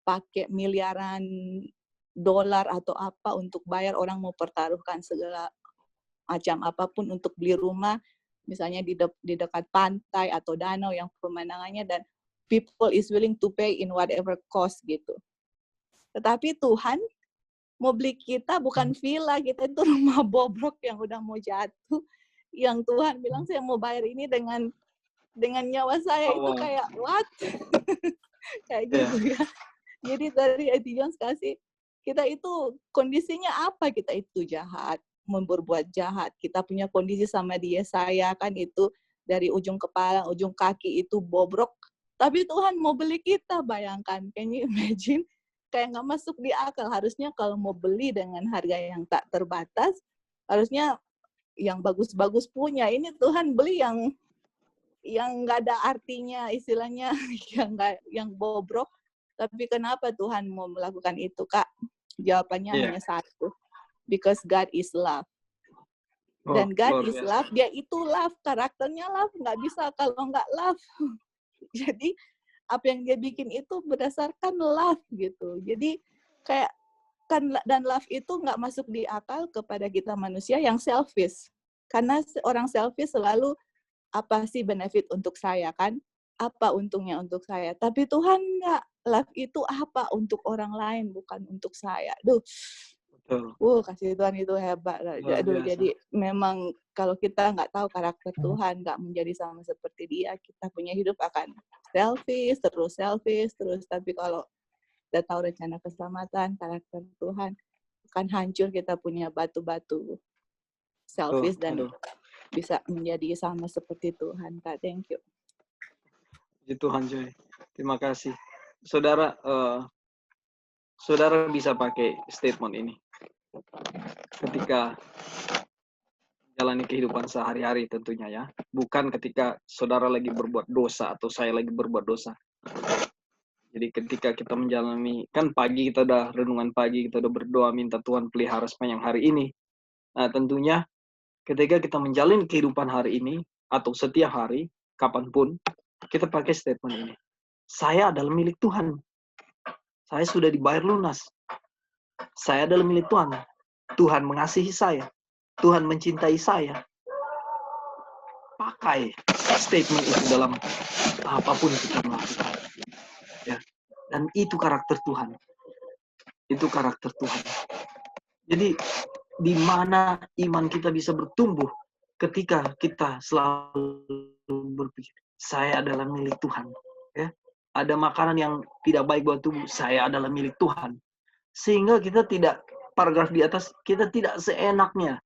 S5: pakai miliaran dolar atau apa untuk bayar, orang mau pertaruhkan segala macam apapun untuk beli rumah, misalnya di dekat pantai atau danau yang pemandangannya, dan people is willing to pay in whatever cost gitu. Tetapi Tuhan mau beli kita bukan villa, kita itu rumah bobrok yang udah mau jatuh, yang Tuhan bilang saya mau bayar ini dengan nyawa saya. Itu kayak what? Kayak gitu ya. Jadi dari A.T. Jones kasih, kita itu kondisinya apa, kita itu jahat, berbuat jahat. Kita punya kondisi sama dia, saya kan itu dari ujung kepala, ujung kaki itu bobrok. Tapi Tuhan mau beli kita, bayangkan. Can you imagine? Kayak nggak masuk di akal. Harusnya kalau mau beli dengan harga yang tak terbatas, harusnya yang bagus-bagus punya. Ini Tuhan beli yang nggak ada artinya, istilahnya yang bobrok. Tapi kenapa Tuhan mau melakukan itu, Kak? Jawabannya hanya satu. Because God is love. Dan God is love, dia itu love. Karakternya love, nggak bisa kalau nggak love. Jadi, apa yang dia bikin itu berdasarkan love gitu. Jadi, kayak, kan, dan love itu nggak masuk di akal kepada kita manusia yang selfish. Karena orang selfish selalu, apa sih benefit untuk saya kan? Apa untungnya untuk saya? Tapi Tuhan nggak. Love itu apa? Untuk orang lain, bukan untuk saya. Duh, kasih Tuhan itu hebat. Aduh, jadi memang kalau kita nggak tahu karakter Tuhan, nggak menjadi sama seperti dia, kita punya hidup akan selfish. Tapi kalau kita tahu rencana keselamatan, karakter Tuhan, akan hancur, kita punya batu-batu selfish dan bisa menjadi sama seperti Tuhan. Kak, thank you.
S1: Puji Tuhan, Joy. Terima kasih. Saudara, saudara bisa pakai statement ini ketika menjalani kehidupan sehari-hari tentunya ya. Bukan ketika saudara lagi berbuat dosa atau saya lagi berbuat dosa. Jadi ketika kita menjalani, kan pagi kita udah renungan pagi, kita udah berdoa minta Tuhan pelihara sepanjang hari ini. Nah tentunya ketika kita menjalani kehidupan hari ini atau setiap hari, kapanpun, kita pakai statement ini. Saya adalah milik Tuhan. Saya sudah dibayar lunas. Saya adalah milik Tuhan. Tuhan mengasihi saya. Tuhan mencintai saya. Pakai statement itu dalam apapun yang kita melakukan. Ya. Dan itu karakter Tuhan. Itu karakter Tuhan. Jadi, di mana iman kita bisa bertumbuh ketika kita selalu berpikir, saya adalah milik Tuhan. Ya. Ada makanan yang tidak baik buat tubuh, saya adalah milik Tuhan. Sehingga kita tidak, paragraf di atas, kita tidak seenaknya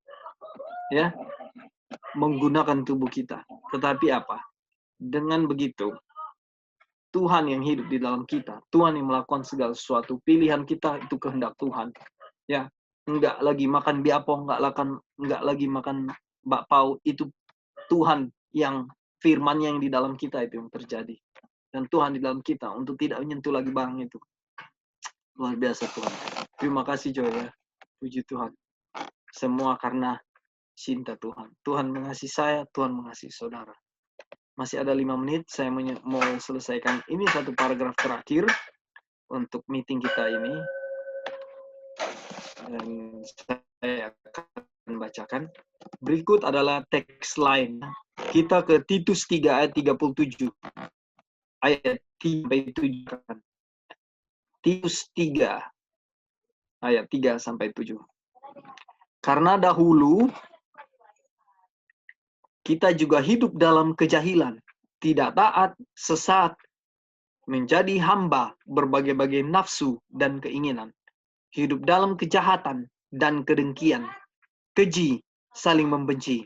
S1: ya menggunakan tubuh kita. Tetapi apa? Dengan begitu, Tuhan yang hidup di dalam kita, Tuhan yang melakukan segala sesuatu, pilihan kita itu kehendak Tuhan. Ya, enggak lagi makan biapong, enggak lagi makan bakpao, itu Tuhan yang firman-Nya yang di dalam kita itu yang terjadi. Dan Tuhan di dalam kita untuk tidak menyentuh lagi barang itu. Luar biasa Tuhan. Terima kasih Joy ya. Puji Tuhan. Semua karena cinta Tuhan. Tuhan mengasihi saya, Tuhan mengasihi saudara. Masih ada 5 menit, saya mau selesaikan ini satu paragraf terakhir. untuk meeting kita ini. Dan saya akan bacakan. Berikut adalah teks lain. Kita ke Titus 3 ayat 37. Ayat 3-7. Titus 3 ayat 3-7. Karena dahulu kita juga hidup dalam kejahilan, tidak taat, sesat, menjadi hamba berbagai-bagai nafsu dan keinginan, hidup dalam kejahatan dan kedengkian, keji, saling membenci.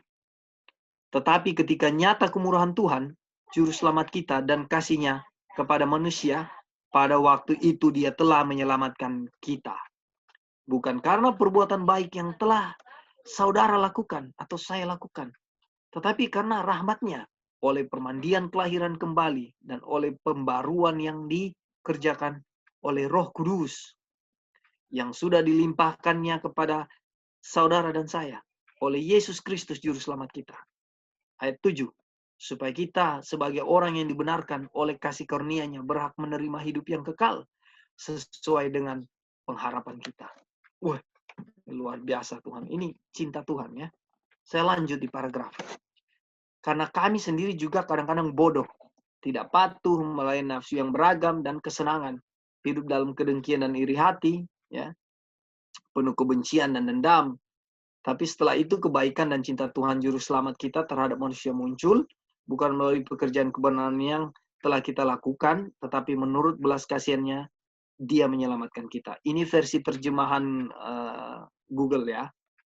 S1: Tetapi ketika nyata kemurahan Tuhan, Juru Selamat kita dan kasih-Nya kepada manusia, pada waktu itu Dia telah menyelamatkan kita. Bukan karena perbuatan baik yang telah saudara lakukan atau saya lakukan, tetapi karena rahmat-Nya, oleh permandian kelahiran kembali dan oleh pembaruan yang dikerjakan oleh Roh Kudus yang sudah dilimpahkannya kepada saudara dan saya oleh Yesus Kristus Juru Selamat kita. Ayat 7. Supaya kita sebagai orang yang dibenarkan oleh kasih karunia-Nya berhak menerima hidup yang kekal sesuai dengan pengharapan kita. Wah, luar biasa Tuhan. Ini cinta Tuhan ya. Saya lanjut di paragraf. Karena kami sendiri juga kadang-kadang bodoh, tidak patuh, melayani nafsu yang beragam dan kesenangan, hidup dalam kedengkian dan iri hati, ya, penuh kebencian dan dendam. Tapi setelah itu kebaikan dan cinta Tuhan Juru Selamat kita terhadap manusia muncul, bukan melalui pekerjaan kebenaran yang telah kita lakukan, tetapi menurut belas kasihan-Nya, Dia menyelamatkan kita. Ini versi terjemahan Google ya.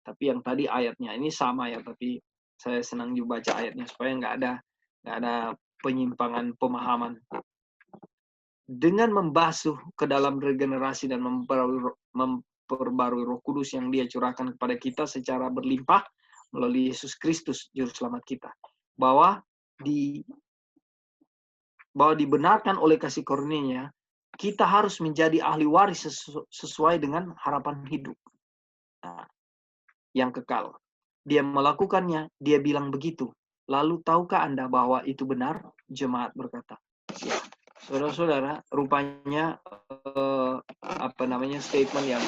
S1: Tapi yang tadi ayatnya ini sama ya, tapi saya senang juga baca ayatnya supaya nggak ada penyimpangan pemahaman. Dengan membasuh ke dalam regenerasi dan memperbarui Roh Kudus yang Dia curahkan kepada kita secara berlimpah melalui Yesus Kristus Juru Selamat kita, bahwa dibenarkan oleh kasih karunia-Nya, kita harus menjadi ahli waris sesuai dengan harapan hidup yang kekal. Dia melakukannya, Dia bilang begitu. Lalu tahukah Anda bahwa itu benar? Jemaat berkata, ya. Saudara-saudara, rupanya statement yang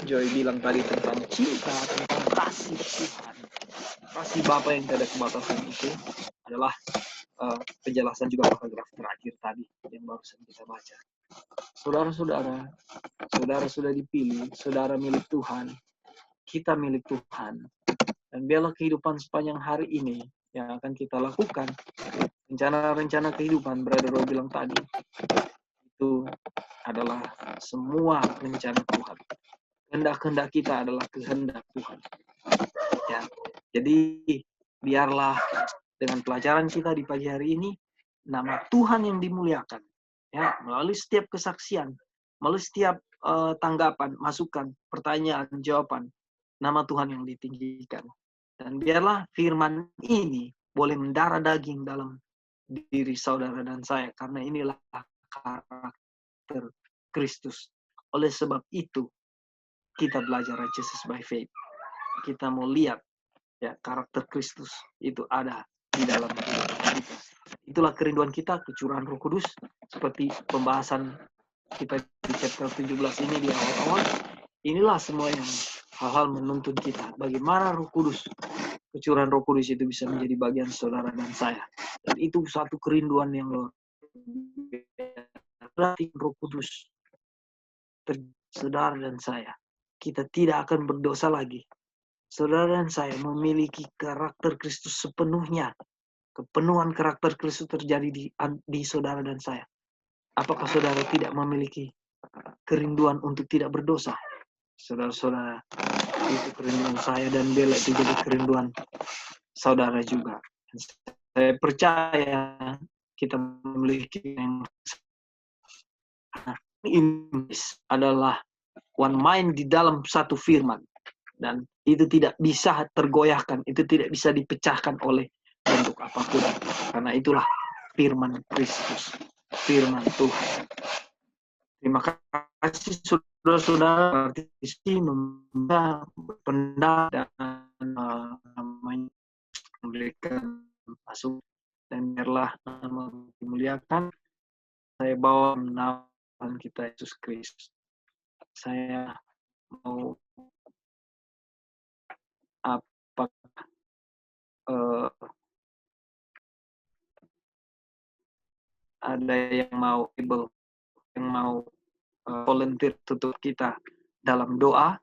S1: Joy bilang tadi tentang cinta, tentang kasih Tuhan, kasih Bapa yang tidak ada kebatasan itu adalah penjelasan juga paragraf terakhir tadi yang barusan kita baca. Saudara-saudara, saudara sudah dipilih, saudara milik Tuhan, kita milik Tuhan. Dan biarlah kehidupan sepanjang hari ini yang akan kita lakukan, rencana-rencana kehidupan, Brother Roy bilang tadi, itu adalah semua rencana Tuhan. Kehendak-kehendak kita adalah kehendak Tuhan. Ya. Jadi biarlah dengan pelajaran kita di pagi hari ini, nama Tuhan yang dimuliakan, ya, melalui setiap kesaksian, melalui setiap tanggapan, masukan, pertanyaan, jawaban, nama Tuhan yang ditinggikan. Dan biarlah firman ini boleh mendarah daging dalam diri saudara dan saya, karena inilah karakter Kristus. Oleh sebab itu, kita belajar righteousness by faith. Kita mau lihat ya karakter Kristus itu ada di dalam hidup kita. Itulah kerinduan kita, kecurahan Roh Kudus, seperti pembahasan kita di chapter 17 ini di awal-awal. Inilah semua yang hal-hal menuntun kita. Bagaimana Roh Kudus, kecurahan Roh Kudus itu bisa menjadi bagian saudara dan saya. Dan itu satu kerinduan yang luar biasa. Roh Kudus, saudara dan saya, kita tidak akan berdosa lagi. Saudara dan saya memiliki karakter Kristus sepenuhnya. Kepenuhan karakter Kristus terjadi di saudara dan saya. Apakah saudara tidak memiliki kerinduan untuk tidak berdosa? Saudara-saudara, itu kerinduan saya dan Bella, itu jadi kerinduan saudara juga. Saya percaya kita memiliki yang ini adalah one mind di dalam satu firman. Dan itu tidak bisa tergoyahkan, itu tidak bisa dipecahkan oleh bentuk apapun. Karena itulah firman Kristus, firman Tuhan. Terima kasih saudara-saudara partisi membaca, berpendapat, dan memberikan masuk. Dan biarlah nama dimuliakan. Saya bawa nama Tuhan kita Yesus Kristus. Saya mau ada yang mau volunteer tutup kita dalam doa.